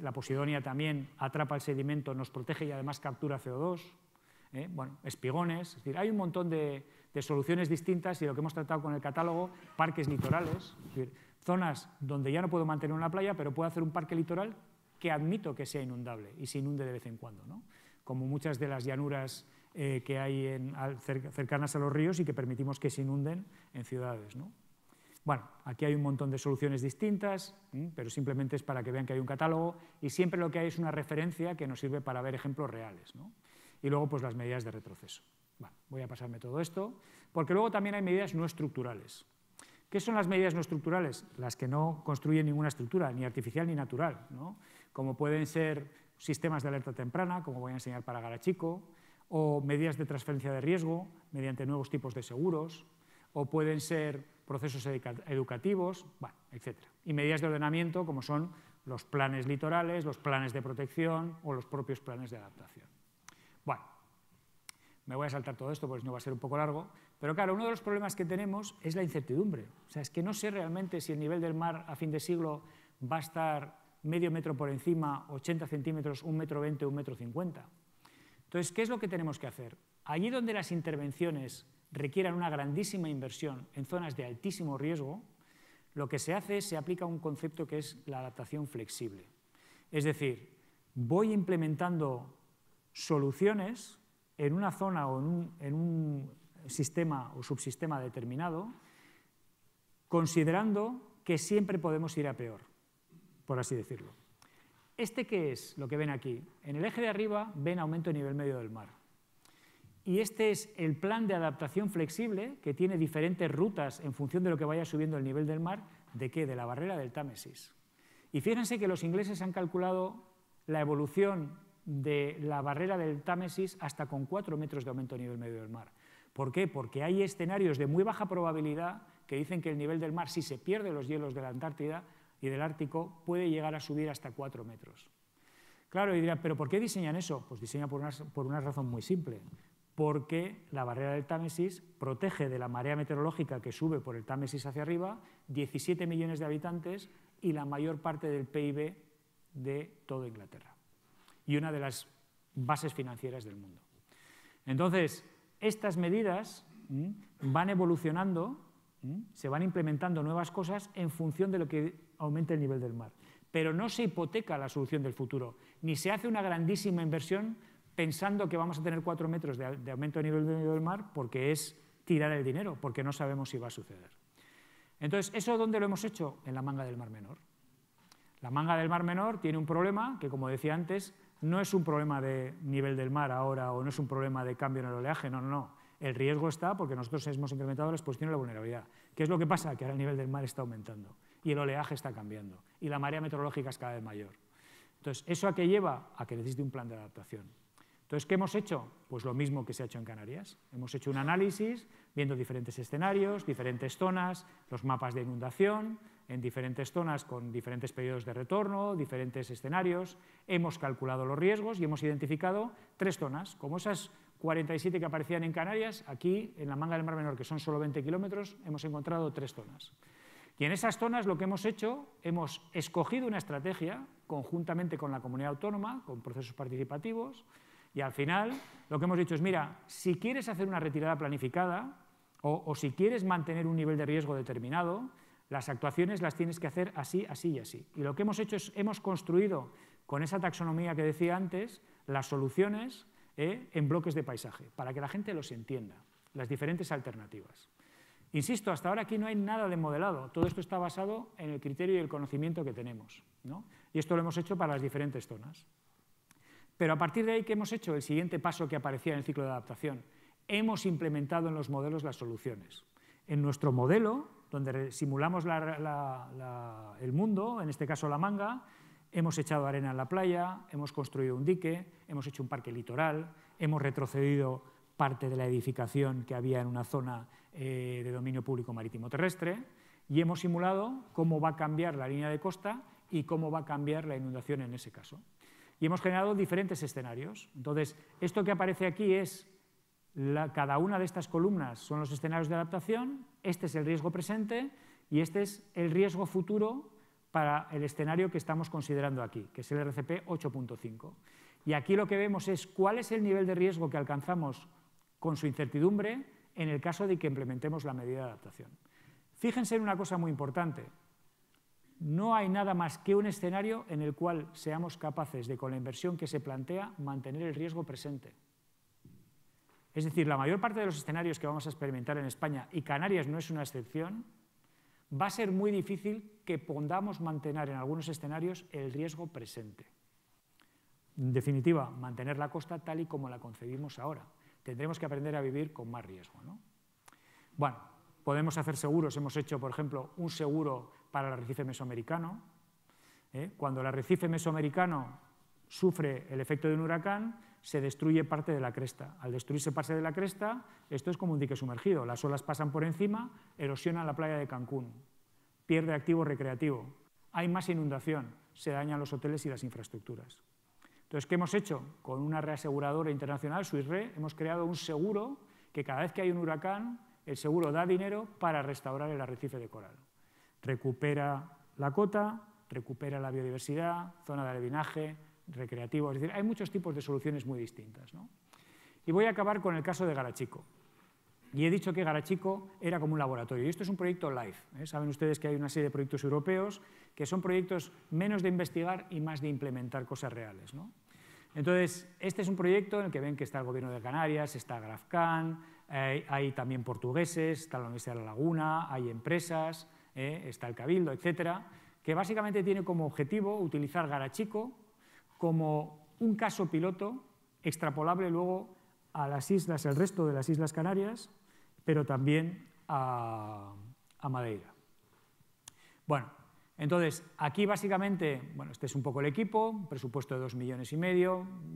La posidonia también atrapa el sedimento, nos protege y además captura CO2. Bueno, espigones, es decir, hay un montón de soluciones distintas y lo que hemos tratado con el catálogo, parques litorales, es decir, zonas donde ya no puedo mantener una playa, pero puedo hacer un parque litoral que admito que sea inundable y se inunde de vez en cuando, ¿no? Como muchas de las llanuras que hay cercanas a los ríos y que permitimos que se inunden en ciudades, ¿no? Bueno, aquí hay un montón de soluciones distintas, pero simplemente es para que vean que hay un catálogo y siempre lo que hay es una referencia que nos sirve para ver ejemplos reales, ¿no? Y luego pues las medidas de retroceso. Bueno, voy a pasarme todo esto, porque luego también hay medidas no estructurales. ¿Qué son las medidas no estructurales? Las que no construyen ninguna estructura, ni artificial ni natural, ¿no? Como pueden ser sistemas de alerta temprana, como voy a enseñar para Garachico, o medidas de transferencia de riesgo mediante nuevos tipos de seguros, o pueden ser procesos educativos, bueno, etc. Y medidas de ordenamiento como son los planes litorales, los planes de protección o los propios planes de adaptación. Bueno, me voy a saltar todo esto porque no va a ser un poco largo, pero claro, uno de los problemas que tenemos es la incertidumbre. O sea, es que no sé realmente si el nivel del mar a fin de siglo va a estar medio metro por encima, 80 centímetros, 1,20 metro, 1,50 metro. Entonces, ¿qué es lo que tenemos que hacer? Allí donde las intervenciones requieran una grandísima inversión en zonas de altísimo riesgo, lo que se hace es se aplica un concepto que es la adaptación flexible. Es decir, voy implementando soluciones en una zona o en un sistema o subsistema determinado, considerando que siempre podemos ir a peor, por así decirlo. ¿Qué es lo que ven aquí? En el eje de arriba ven aumento de nivel medio del mar. Y este es el plan de adaptación flexible que tiene diferentes rutas en función de lo que vaya subiendo el nivel del mar. ¿De qué? De la barrera del Támesis. Y fíjense que los ingleses han calculado la evolución de la barrera del Támesis hasta con 4 metros de aumento de nivel medio del mar. ¿Por qué? Porque hay escenarios de muy baja probabilidad que dicen que el nivel del mar, si se pierde los hielos de la Antártida y del Ártico, puede llegar a subir hasta 4 metros. Claro, y dirán, ¿pero por qué diseñan eso? Pues diseñan por una razón muy simple. Porque la barrera del Támesis protege de la marea meteorológica que sube por el Támesis hacia arriba 17 millones de habitantes y la mayor parte del PIB de toda Inglaterra. Y una de las bases financieras del mundo. Entonces, estas medidas van evolucionando, se van implementando nuevas cosas en función de lo que aumente el nivel del mar. Pero no se hipoteca la solución del futuro, ni se hace una grandísima inversión pensando que vamos a tener 4 metros de aumento de nivel medio del mar porque es tirar el dinero, porque no sabemos si va a suceder. Entonces, ¿eso dónde lo hemos hecho? En la manga del Mar Menor. La manga del Mar Menor tiene un problema que, como decía antes, no es un problema de nivel del mar ahora o no es un problema de cambio en el oleaje, no, no, no. El riesgo está porque nosotros hemos incrementado la exposición y la vulnerabilidad. ¿Qué es lo que pasa? Que ahora el nivel del mar está aumentando y el oleaje está cambiando y la marea meteorológica es cada vez mayor. Entonces, ¿eso a qué lleva? A que necesite un plan de adaptación. Entonces, ¿qué hemos hecho? Pues lo mismo que se ha hecho en Canarias. Hemos hecho un análisis viendo diferentes escenarios, diferentes zonas, los mapas de inundación, en diferentes zonas con diferentes periodos de retorno, diferentes escenarios. Hemos calculado los riesgos y hemos identificado 3 zonas. Como esas 47 que aparecían en Canarias, aquí en la manga del Mar Menor, que son solo 20 kilómetros, hemos encontrado 3 zonas. Y en esas zonas lo que hemos hecho, hemos escogido una estrategia conjuntamente con la comunidad autónoma, con procesos participativos, y al final lo que hemos dicho es, mira, si quieres hacer una retirada planificada o si quieres mantener un nivel de riesgo determinado, las actuaciones las tienes que hacer así, así y así. Y lo que hemos hecho es, hemos construido con esa taxonomía que decía antes, las soluciones en bloques de paisaje, para que la gente los entienda, las diferentes alternativas. Insisto, hasta ahora aquí no hay nada de modelado, todo esto está basado en el criterio y el conocimiento que tenemos, ¿no? Y esto lo hemos hecho para las diferentes zonas. Pero a partir de ahí, ¿qué hemos hecho? El siguiente paso que aparecía en el ciclo de adaptación. Hemos implementado en los modelos las soluciones. En nuestro modelo, donde simulamos el mundo, en este caso la manga, hemos echado arena en la playa, hemos construido un dique, hemos hecho un parque litoral, hemos retrocedido parte de la edificación que había en una zona de dominio público marítimo terrestre y hemos simulado cómo va a cambiar la línea de costa y cómo va a cambiar la inundación en ese caso. Y hemos generado diferentes escenarios. Entonces, esto que aparece aquí es, cada una de estas columnas son los escenarios de adaptación, este es el riesgo presente y este es el riesgo futuro para el escenario que estamos considerando aquí, que es el RCP 8.5. Y aquí lo que vemos es cuál es el nivel de riesgo que alcanzamos con su incertidumbre en el caso de que implementemos la medida de adaptación. Fíjense en una cosa muy importante. No hay nada más que un escenario en el cual seamos capaces de, con la inversión que se plantea, mantener el riesgo presente. Es decir, la mayor parte de los escenarios que vamos a experimentar en España, y Canarias no es una excepción, va a ser muy difícil que podamos mantener en algunos escenarios el riesgo presente. En definitiva, mantener la costa tal y como la concebimos ahora. Tendremos que aprender a vivir con más riesgo, ¿no? Bueno, podemos hacer seguros. Hemos hecho, por ejemplo, un seguro para el arrecife mesoamericano. Cuando el arrecife mesoamericano sufre el efecto de un huracán, se destruye parte de la cresta. Al destruirse parte de la cresta, esto es como un dique sumergido. Las olas pasan por encima, erosionan la playa de Cancún, pierde activo recreativo, hay más inundación, se dañan los hoteles y las infraestructuras. Entonces, ¿qué hemos hecho? Con una reaseguradora internacional, Swiss Re, hemos creado un seguro que cada vez que hay un huracán, el seguro da dinero para restaurar el arrecife de coral. Recupera la cota, recupera la biodiversidad, zona de alevinaje, recreativo, es decir, hay muchos tipos de soluciones muy distintas, ¿no? Y voy a acabar con el caso de Garachico. Y he dicho que Garachico era como un laboratorio, y esto es un proyecto LIFE. Saben ustedes que hay una serie de proyectos europeos que son proyectos menos de investigar y más de implementar cosas reales, ¿no? Entonces, este es un proyecto en el que ven que está el Gobierno de Canarias, está Grafcan, hay también portugueses, está la Universidad de La Laguna, hay empresas, está el Cabildo, etcétera, que básicamente tiene como objetivo utilizar Garachico como un caso piloto extrapolable luego a las islas, el resto de las Islas Canarias, pero también a Madeira. Bueno, entonces, aquí básicamente, bueno, este es un poco el equipo, un presupuesto de 2,5 millones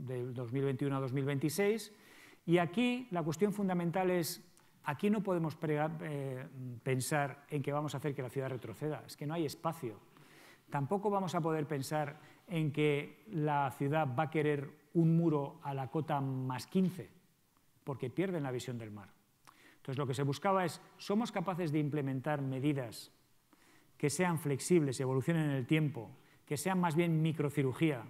del 2021 a 2026, y aquí la cuestión fundamental es, aquí no podemos pensar en que vamos a hacer que la ciudad retroceda, es que no hay espacio. Tampoco vamos a poder pensar en que la ciudad va a querer un muro a la cota más 15, porque pierden la visión del mar. Entonces, lo que se buscaba es, ¿somos capaces de implementar medidas que sean flexibles, evolucionen en el tiempo, que sean más bien microcirugía,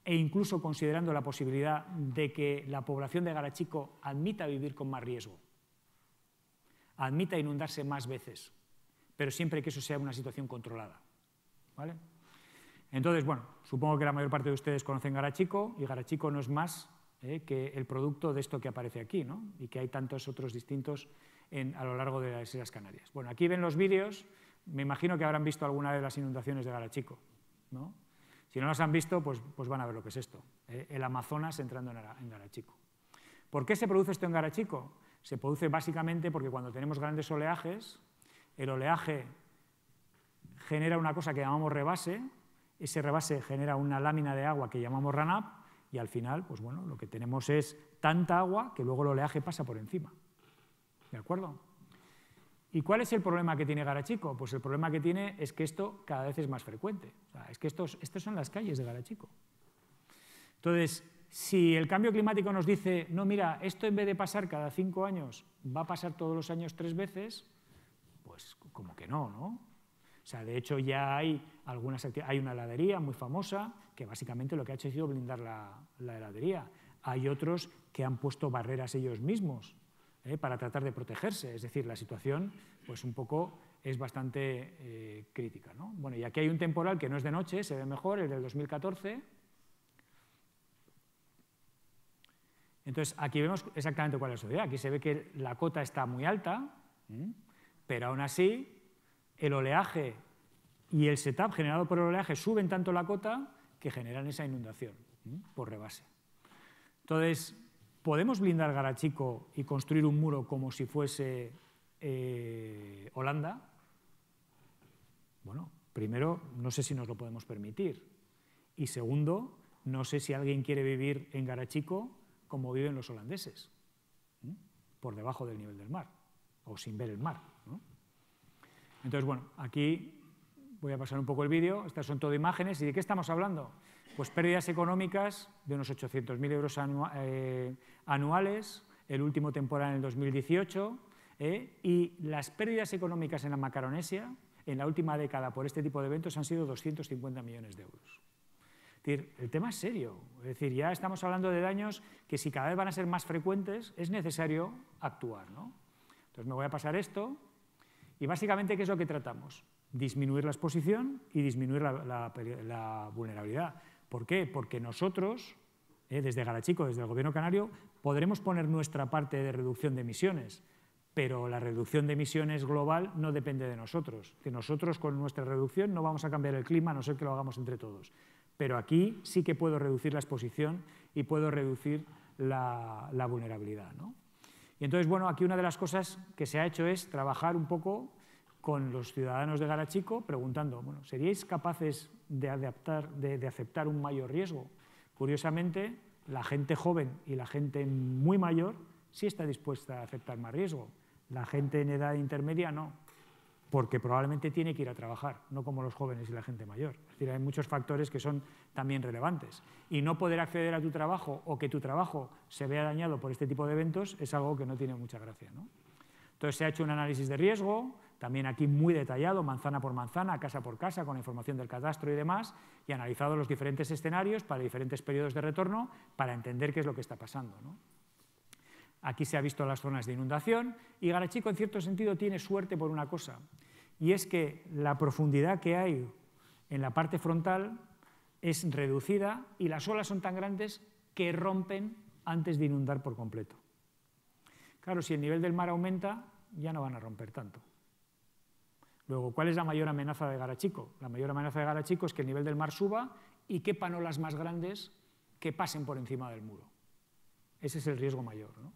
e incluso considerando la posibilidad de que la población de Garachico admita vivir con más riesgo, admita inundarse más veces, pero siempre que eso sea una situación controlada, ¿vale? Entonces, bueno, supongo que la mayor parte de ustedes conocen Garachico, y Garachico no es más que el producto de esto que aparece aquí, ¿no? Y que hay tantos otros distintos a lo largo de las Islas Canarias. Bueno, aquí ven los vídeos, me imagino que habrán visto alguna de las inundaciones de Garachico, ¿no? Si no las han visto, pues van a ver lo que es esto, el Amazonas entrando en Garachico. ¿Por qué se produce esto en Garachico? Se produce básicamente porque cuando tenemos grandes oleajes, el oleaje genera una cosa que llamamos rebase, ese rebase genera una lámina de agua que llamamos run-up, y al final, pues bueno, lo que tenemos es tanta agua que luego el oleaje pasa por encima. ¿De acuerdo? ¿Y cuál es el problema que tiene Garachico? Pues el problema que tiene es que esto cada vez es más frecuente. O sea, es que estas son las calles de Garachico. Entonces, si el cambio climático nos dice, no, mira, esto en vez de pasar cada 5 años, va a pasar todos los años 3 veces, pues como que no, ¿no? O sea, de hecho ya hay hay una heladería muy famosa que básicamente lo que ha hecho ha sido blindar la heladería. Hay otros que han puesto barreras ellos mismos para tratar de protegerse. Es decir, la situación pues un poco es bastante crítica, ¿no? Bueno, y aquí hay un temporal que no es de noche, se ve mejor, el del 2014. Entonces, aquí vemos exactamente cuál es la sociedad. Aquí se ve que la cota está muy alta, pero aún así el oleaje y el setup generado por el oleaje suben tanto la cota que generan esa inundación por rebase. Entonces, ¿podemos blindar Garachico y construir un muro como si fuese Holanda? Bueno, primero, no sé si nos lo podemos permitir. Y segundo, no sé si alguien quiere vivir en Garachico como viven los holandeses, por debajo del nivel del mar, o sin ver el mar, ¿no? Entonces, bueno, aquí Voy a pasar un poco el vídeo. Estas son todo imágenes. ¿Y de qué estamos hablando? Pues pérdidas económicas de unos 800.000 euros anuales, el último temporal en el 2018, y las pérdidas económicas en la Macaronesia en la última década por este tipo de eventos han sido 250 millones de euros. Es decir, el tema es serio. Es decir, ya estamos hablando de daños que si cada vez van a ser más frecuentes es necesario actuar, ¿no? Entonces me voy a pasar esto y básicamente ¿qué es lo que tratamos? Disminuir la exposición y disminuir la vulnerabilidad. ¿Por qué? Porque nosotros, desde Garachico, desde el Gobierno canario, podremos poner nuestra parte de reducción de emisiones, pero la reducción de emisiones global no depende de nosotros. Que nosotros con nuestra reducción no vamos a cambiar el clima, a no ser que lo hagamos entre todos. Pero aquí sí que puedo reducir la exposición y puedo reducir la vulnerabilidad, ¿no? Y entonces, bueno, aquí una de las cosas que se ha hecho es trabajar un poco con los ciudadanos de Garachico preguntando, bueno, ¿seríais capaces de aceptar un mayor riesgo? Curiosamente, la gente joven y la gente muy mayor sí está dispuesta a aceptar más riesgo. La gente en edad intermedia no, porque probablemente tiene que ir a trabajar, no como los jóvenes y la gente mayor. Es decir, hay muchos factores que son también relevantes. Y no poder acceder a tu trabajo o que tu trabajo se vea dañado por este tipo de eventos es algo que no tiene mucha gracia, ¿no? Entonces se ha hecho un análisis de riesgo, también aquí muy detallado, manzana por manzana, casa por casa, con información del catastro y demás, y analizado los diferentes escenarios para diferentes periodos de retorno para entender qué es lo que está pasando, ¿no? Aquí se ha visto las zonas de inundación y Garachico en cierto sentido tiene suerte por una cosa, y es que la profundidad que hay en la parte frontal es reducida y las olas son tan grandes que rompen antes de inundar por completo. Claro, si el nivel del mar aumenta, ya no van a romper tanto. Luego, ¿cuál es la mayor amenaza de Garachico? La mayor amenaza de Garachico es que el nivel del mar suba y quepan olas más grandes que pasen por encima del muro. Ese es el riesgo mayor, ¿no?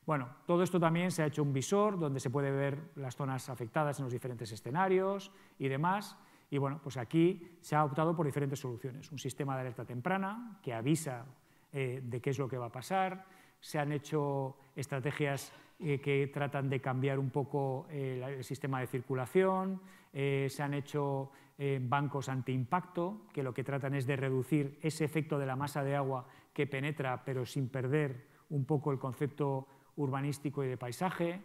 Bueno, todo esto también se ha hecho un visor donde se puede ver las zonas afectadas en los diferentes escenarios y demás. Y bueno, pues aquí se ha optado por diferentes soluciones. Un sistema de alerta temprana que avisa de qué es lo que va a pasar. Se han hecho estrategias que tratan de cambiar un poco el sistema de circulación. Se han hecho bancos antiimpacto, que lo que tratan es de reducir ese efecto de la masa de agua que penetra, pero sin perder un poco el concepto urbanístico y de paisaje.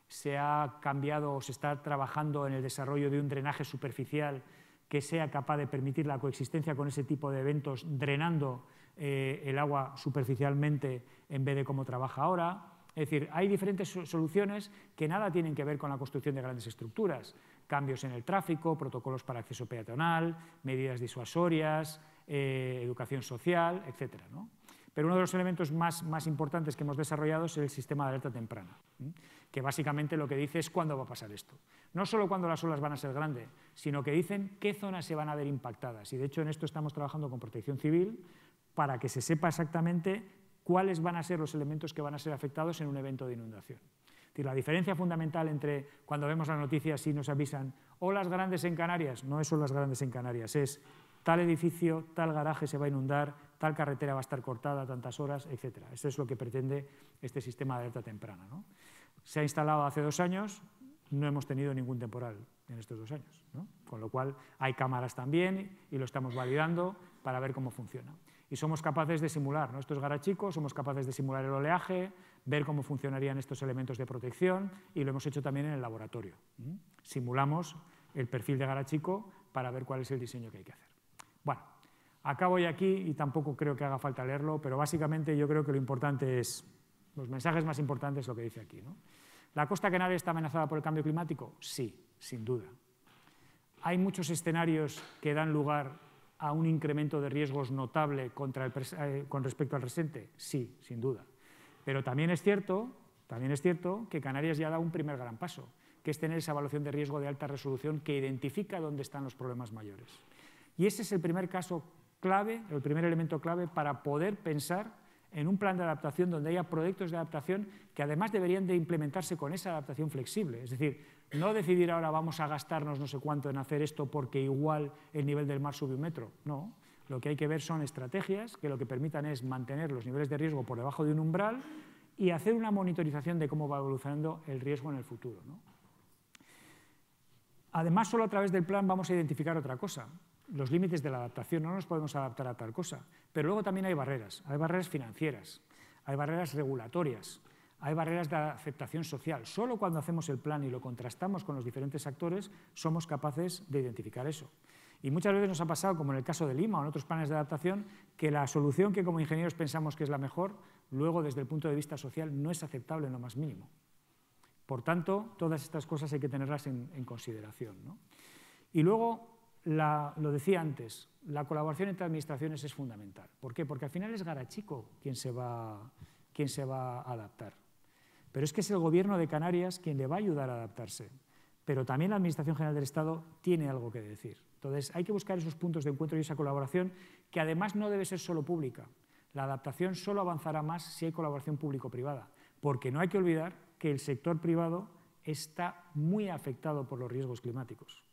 Se ha cambiado o se está trabajando en el desarrollo de un drenaje superficial que sea capaz de permitir la coexistencia con ese tipo de eventos, drenando el agua superficialmente en vez de como trabaja ahora. Es decir, hay diferentes soluciones que nada tienen que ver con la construcción de grandes estructuras. Cambios en el tráfico, protocolos para acceso peatonal, medidas disuasorias, educación social, etcétera, ¿no? Pero uno de los elementos más importantes que hemos desarrollado es el sistema de alerta temprana, que básicamente lo que dice es cuándo va a pasar esto. No solo cuándo las olas van a ser grandes, sino que dicen qué zonas se van a ver impactadas. Y de hecho en esto estamos trabajando con Protección Civil para que se sepa exactamente cuáles van a ser los elementos que van a ser afectados en un evento de inundación. Es decir, la diferencia fundamental entre cuando vemos las noticias y nos avisan olas grandes en Canarias, no es olas grandes en Canarias, es tal edificio, tal garaje se va a inundar, tal carretera va a estar cortada tantas horas, etc. Eso es lo que pretende este sistema de alerta temprana, ¿no? Se ha instalado hace 2 años, no hemos tenido ningún temporal en estos 2 años, ¿no? Con lo cual hay cámaras también y lo estamos validando para ver cómo funciona. Y somos capaces de simular, ¿no? Esto es Garachico, somos capaces de simular el oleaje, ver cómo funcionarían estos elementos de protección y lo hemos hecho también en el laboratorio. Simulamos el perfil de Garachico para ver cuál es el diseño que hay que hacer. Bueno, acabo ya aquí y tampoco creo que haga falta leerlo, pero básicamente yo creo que lo importante es, los mensajes más importantes es lo que dice aquí, ¿no? ¿La costa canaria está amenazada por el cambio climático? Sí, sin duda. ¿Hay muchos escenarios que dan lugar a un incremento de riesgos notable con respecto al presente? Sí, sin duda. Pero también es cierto que Canarias ya da un primer gran paso, que es tener esa evaluación de riesgo de alta resolución que identifica dónde están los problemas mayores. Y ese es el primer caso clave, el primer elemento clave para poder pensar en un plan de adaptación donde haya proyectos de adaptación que además deberían de implementarse con esa adaptación flexible. Es decir, no decidir ahora vamos a gastarnos no sé cuánto en hacer esto porque igual el nivel del mar sube 1 metro. No, lo que hay que ver son estrategias que lo que permitan es mantener los niveles de riesgo por debajo de un umbral y hacer una monitorización de cómo va evolucionando el riesgo en el futuro, ¿no? Además, solo a través del plan vamos a identificar otra cosa, los límites de la adaptación. No nos podemos adaptar a tal cosa, pero luego también hay barreras financieras, hay barreras regulatorias, hay barreras de aceptación social. Solo cuando hacemos el plan y lo contrastamos con los diferentes actores somos capaces de identificar eso. Y muchas veces nos ha pasado, como en el caso de Lima o en otros planes de adaptación, que la solución que como ingenieros pensamos que es la mejor, luego desde el punto de vista social no es aceptable en lo más mínimo. Por tanto, todas estas cosas hay que tenerlas en consideración, ¿no? Y luego, lo decía antes, la colaboración entre administraciones es fundamental. ¿Por qué? Porque al final es Garachico quien se va a adaptar. Pero es que es el Gobierno de Canarias quien le va a ayudar a adaptarse. Pero también la Administración General del Estado tiene algo que decir. Entonces, hay que buscar esos puntos de encuentro y esa colaboración, que además no debe ser solo pública. La adaptación solo avanzará más si hay colaboración público-privada, porque no hay que olvidar que el sector privado está muy afectado por los riesgos climáticos.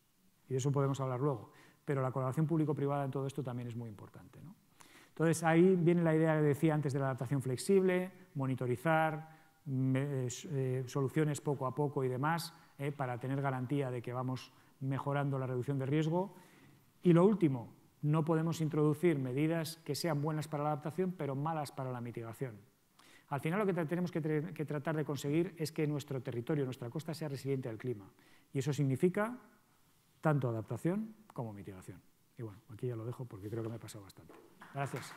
Y de eso podemos hablar luego. Pero la colaboración público-privada en todo esto también es muy importante, ¿no? Entonces, ahí viene la idea que decía antes de la adaptación flexible, monitorizar, soluciones poco a poco y demás, para tener garantía de que vamos mejorando la reducción de riesgo. Y lo último, no podemos introducir medidas que sean buenas para la adaptación, pero malas para la mitigación. Al final lo que tenemos que tratar de conseguir es que nuestro territorio, nuestra costa, sea resiliente al clima. Y eso significa tanto adaptación como mitigación. Y bueno, aquí ya lo dejo porque creo que me he pasado bastante. Gracias.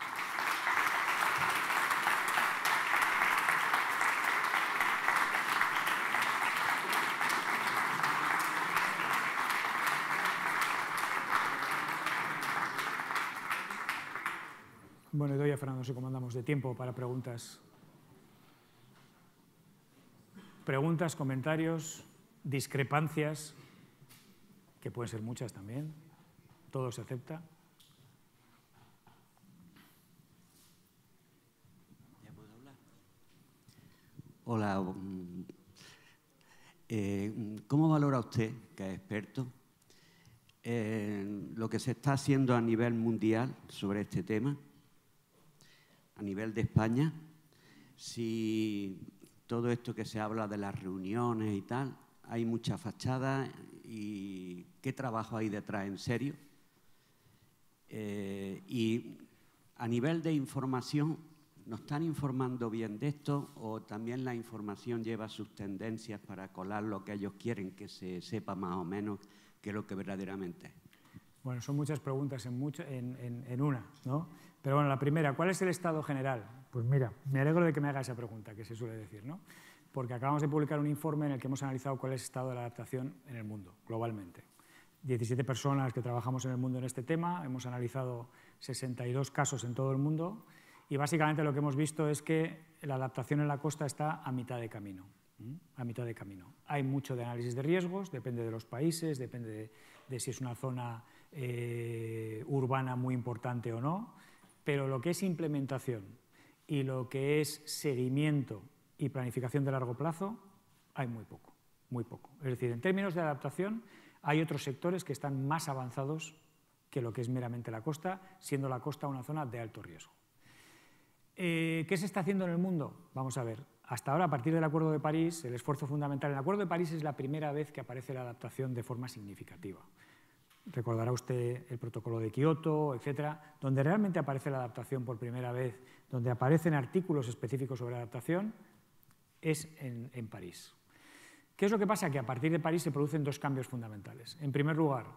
Bueno, doy a Fernando, no sé cómo andamos de tiempo para preguntas. Preguntas, comentarios, discrepancias, que pueden ser muchas también. Todo se acepta. ¿Ya puedo hablar? Hola. ¿Cómo valora usted, que es experto, lo que se está haciendo a nivel mundial sobre este tema? A nivel de España, si todo esto que se habla de las reuniones y tal, hay mucha fachada y qué trabajo hay detrás en serio. Y a nivel de información, ¿nos están informando bien de esto o también la información lleva sus tendencias para colar lo que ellos quieren que se sepa más o menos qué es lo que verdaderamente es? Bueno, son muchas preguntas en una, ¿no? Pero bueno, la primera, ¿cuál es el estado general? Pues mira, me alegro de que me haga esa pregunta, que se suele decir, ¿no? Porque acabamos de publicar un informe en el que hemos analizado cuál es el estado de la adaptación en el mundo, globalmente. 17 personas que trabajamos en el mundo en este tema, hemos analizado 62 casos en todo el mundo y básicamente lo que hemos visto es que la adaptación en la costa está a mitad de camino. A mitad de camino. Hay mucho de análisis de riesgos, depende de los países, depende de si es una zona urbana muy importante o no, pero lo que es implementación y lo que es seguimiento y planificación de largo plazo, hay muy poco, muy poco. Es decir, en términos de adaptación, hay otros sectores que están más avanzados que lo que es meramente la costa, siendo la costa una zona de alto riesgo. ¿Qué se está haciendo en el mundo? Vamos a ver. Hasta ahora, a partir del Acuerdo de París, el esfuerzo fundamental en el Acuerdo de París es la primera vez que aparece la adaptación de forma significativa. Recordará usted el protocolo de Kioto, etcétera, donde realmente aparece la adaptación por primera vez, donde aparecen artículos específicos sobre adaptación, es en París. ¿Qué es lo que pasa? Que a partir de París se producen dos cambios fundamentales. En primer lugar,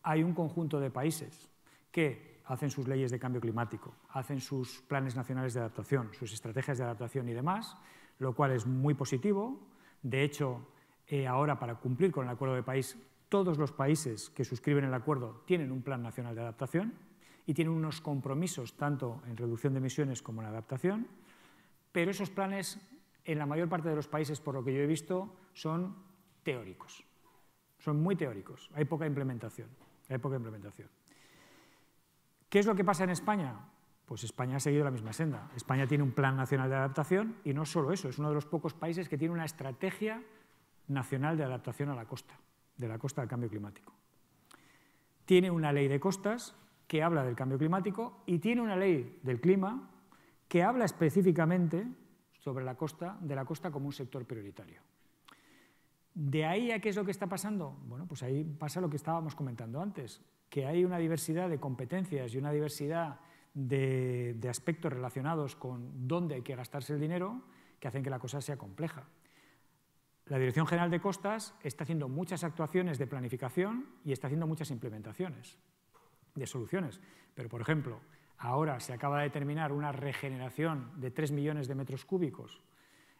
hay un conjunto de países que hacen sus leyes de cambio climático, hacen sus planes nacionales de adaptación, sus estrategias de adaptación y demás, lo cual es muy positivo. De hecho, ahora para cumplir con el Acuerdo de París, todos los países que suscriben el acuerdo tienen un plan nacional de adaptación y tienen unos compromisos tanto en reducción de emisiones como en adaptación, pero esos planes en la mayor parte de los países, por lo que yo he visto, son teóricos, son muy teóricos, hay poca implementación, hay poca implementación. ¿Qué es lo que pasa en España? Pues España ha seguido la misma senda. España tiene un plan nacional de adaptación y no solo eso, es uno de los pocos países que tiene una estrategia nacional de adaptación a la costa, de la costa al cambio climático. Tiene una ley de costas que habla del cambio climático y tiene una ley del clima que habla específicamente sobre la costa, de la costa como un sector prioritario. ¿De ahí a qué es lo que está pasando? Bueno, pues ahí pasa lo que estábamos comentando antes, que hay una diversidad de competencias y una diversidad de aspectos relacionados con dónde hay que gastarse el dinero que hacen que la cosa sea compleja. La Dirección General de Costas está haciendo muchas actuaciones de planificación y está haciendo muchas implementaciones de soluciones. Pero, por ejemplo, ahora se acaba de terminar una regeneración de 3 millones de metros cúbicos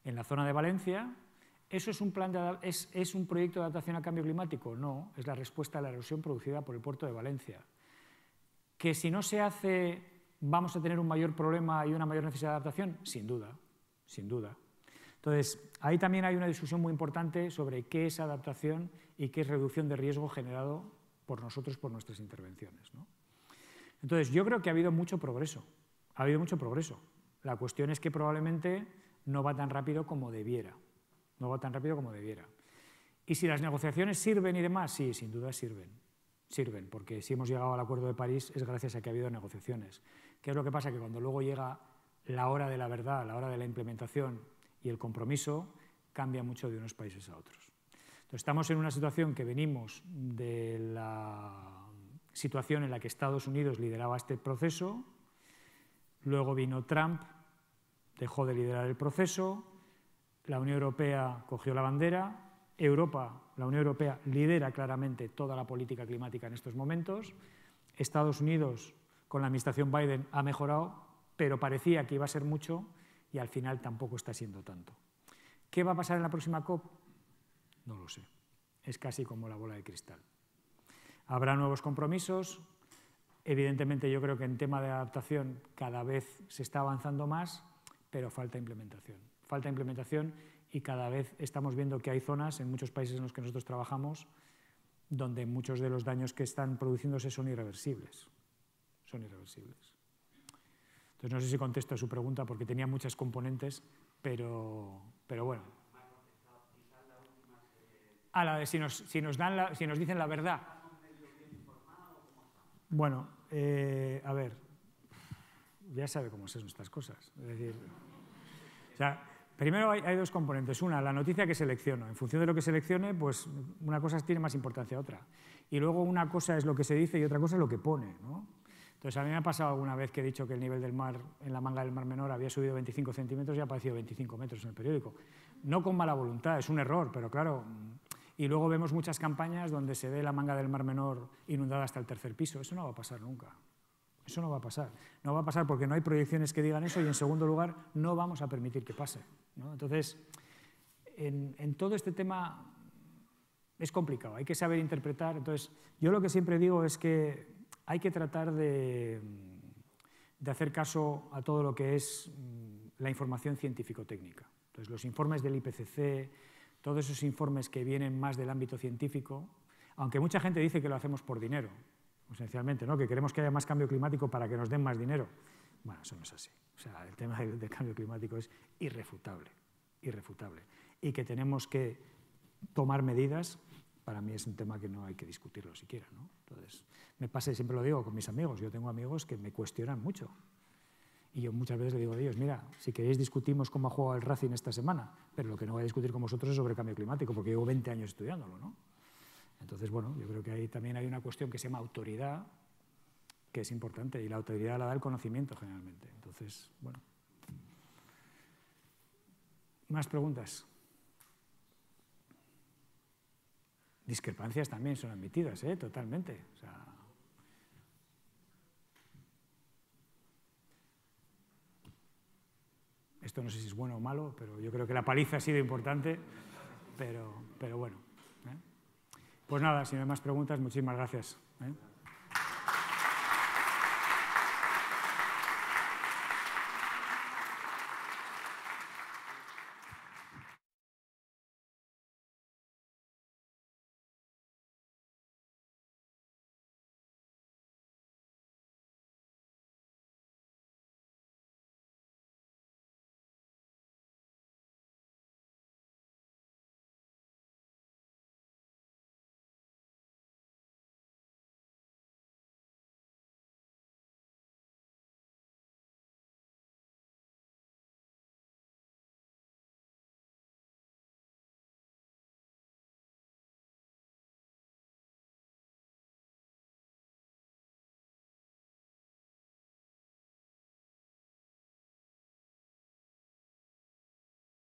en la zona de Valencia. ¿Eso es un proyecto de adaptación al cambio climático? No, es la respuesta a la erosión producida por el puerto de Valencia. ¿Que si no se hace vamos a tener un mayor problema y una mayor necesidad de adaptación? Sin duda, sin duda. Entonces, ahí también hay una discusión muy importante sobre qué es adaptación y qué es reducción de riesgo generado por nosotros, por nuestras intervenciones, ¿no? Entonces, yo creo que ha habido mucho progreso. Ha habido mucho progreso. La cuestión es que probablemente no va tan rápido como debiera. No va tan rápido como debiera. Y si las negociaciones sirven y demás, sí, sin duda sirven. Sirven, porque si hemos llegado al Acuerdo de París es gracias a que ha habido negociaciones. ¿Qué es lo que pasa? Que cuando luego llega la hora de la verdad, la hora de la implementación y el compromiso, cambia mucho de unos países a otros. Entonces, estamos en una situación que venimos de la situación en la que Estados Unidos lideraba este proceso, luego vino Trump, dejó de liderar el proceso, la Unión Europea cogió la bandera, la Unión Europea lidera claramente toda la política climática en estos momentos, Estados Unidos con la administración Biden ha mejorado, pero parecía que iba a ser mucho y al final tampoco está siendo tanto. ¿Qué va a pasar en la próxima COP? No lo sé. Es casi como la bola de cristal. Habrá nuevos compromisos. Evidentemente, yo creo que en tema de adaptación cada vez se está avanzando más, pero falta implementación. Falta implementación y cada vez estamos viendo que hay zonas en muchos países en los que nosotros trabajamos donde muchos de los daños que están produciéndose son irreversibles. Son irreversibles. Entonces, no sé si contesto a su pregunta porque tenía muchas componentes, pero bueno. A la de si nos dicen la verdad. Bueno, a ver, ya sabe cómo son estas cosas. Es decir, o sea, primero hay dos componentes. Una, la noticia que selecciono. En función de lo que seleccione, pues una cosa tiene más importancia que otra. Y luego una cosa es lo que se dice y otra cosa es lo que pone, ¿no? Entonces, a mí me ha pasado alguna vez que he dicho que el nivel del mar en la manga del Mar Menor había subido 25 centímetros y ha aparecido 25 metros en el periódico. No con mala voluntad, es un error, pero claro. Y luego vemos muchas campañas donde se ve la manga del Mar Menor inundada hasta el 3er piso. Eso no va a pasar nunca. Eso no va a pasar. No va a pasar porque no hay proyecciones que digan eso y, en segundo lugar, no vamos a permitir que pase, ¿no? Entonces, en todo este tema es complicado, hay que saber interpretar. Entonces, yo lo que siempre digo es que hay que tratar de hacer caso a todo lo que es la información científico-técnica. Entonces, los informes del IPCC, todos esos informes que vienen más del ámbito científico, aunque mucha gente dice que lo hacemos por dinero, esencialmente, ¿no? Que queremos que haya más cambio climático para que nos den más dinero. Bueno, eso no es así. O sea, el tema del cambio climático es irrefutable, irrefutable. Y que tenemos que tomar medidas, para mí es un tema que no hay que discutirlo siquiera, ¿no? Entonces, me pasa, y siempre lo digo con mis amigos, yo tengo amigos que me cuestionan mucho. Y yo muchas veces le digo a ellos, mira, si queréis discutimos cómo ha jugado el Racing esta semana, pero lo que no voy a discutir con vosotros es sobre cambio climático, porque llevo 20 años estudiándolo, ¿no? Entonces, bueno, yo creo que ahí también hay una cuestión que se llama autoridad, que es importante, y la autoridad la da el conocimiento generalmente. Entonces, bueno. ¿Más preguntas? Discrepancias también son admitidas, totalmente. O sea, esto no sé si es bueno o malo, pero yo creo que la paliza ha sido importante, pero bueno. Pues nada, si no hay más preguntas, muchísimas gracias.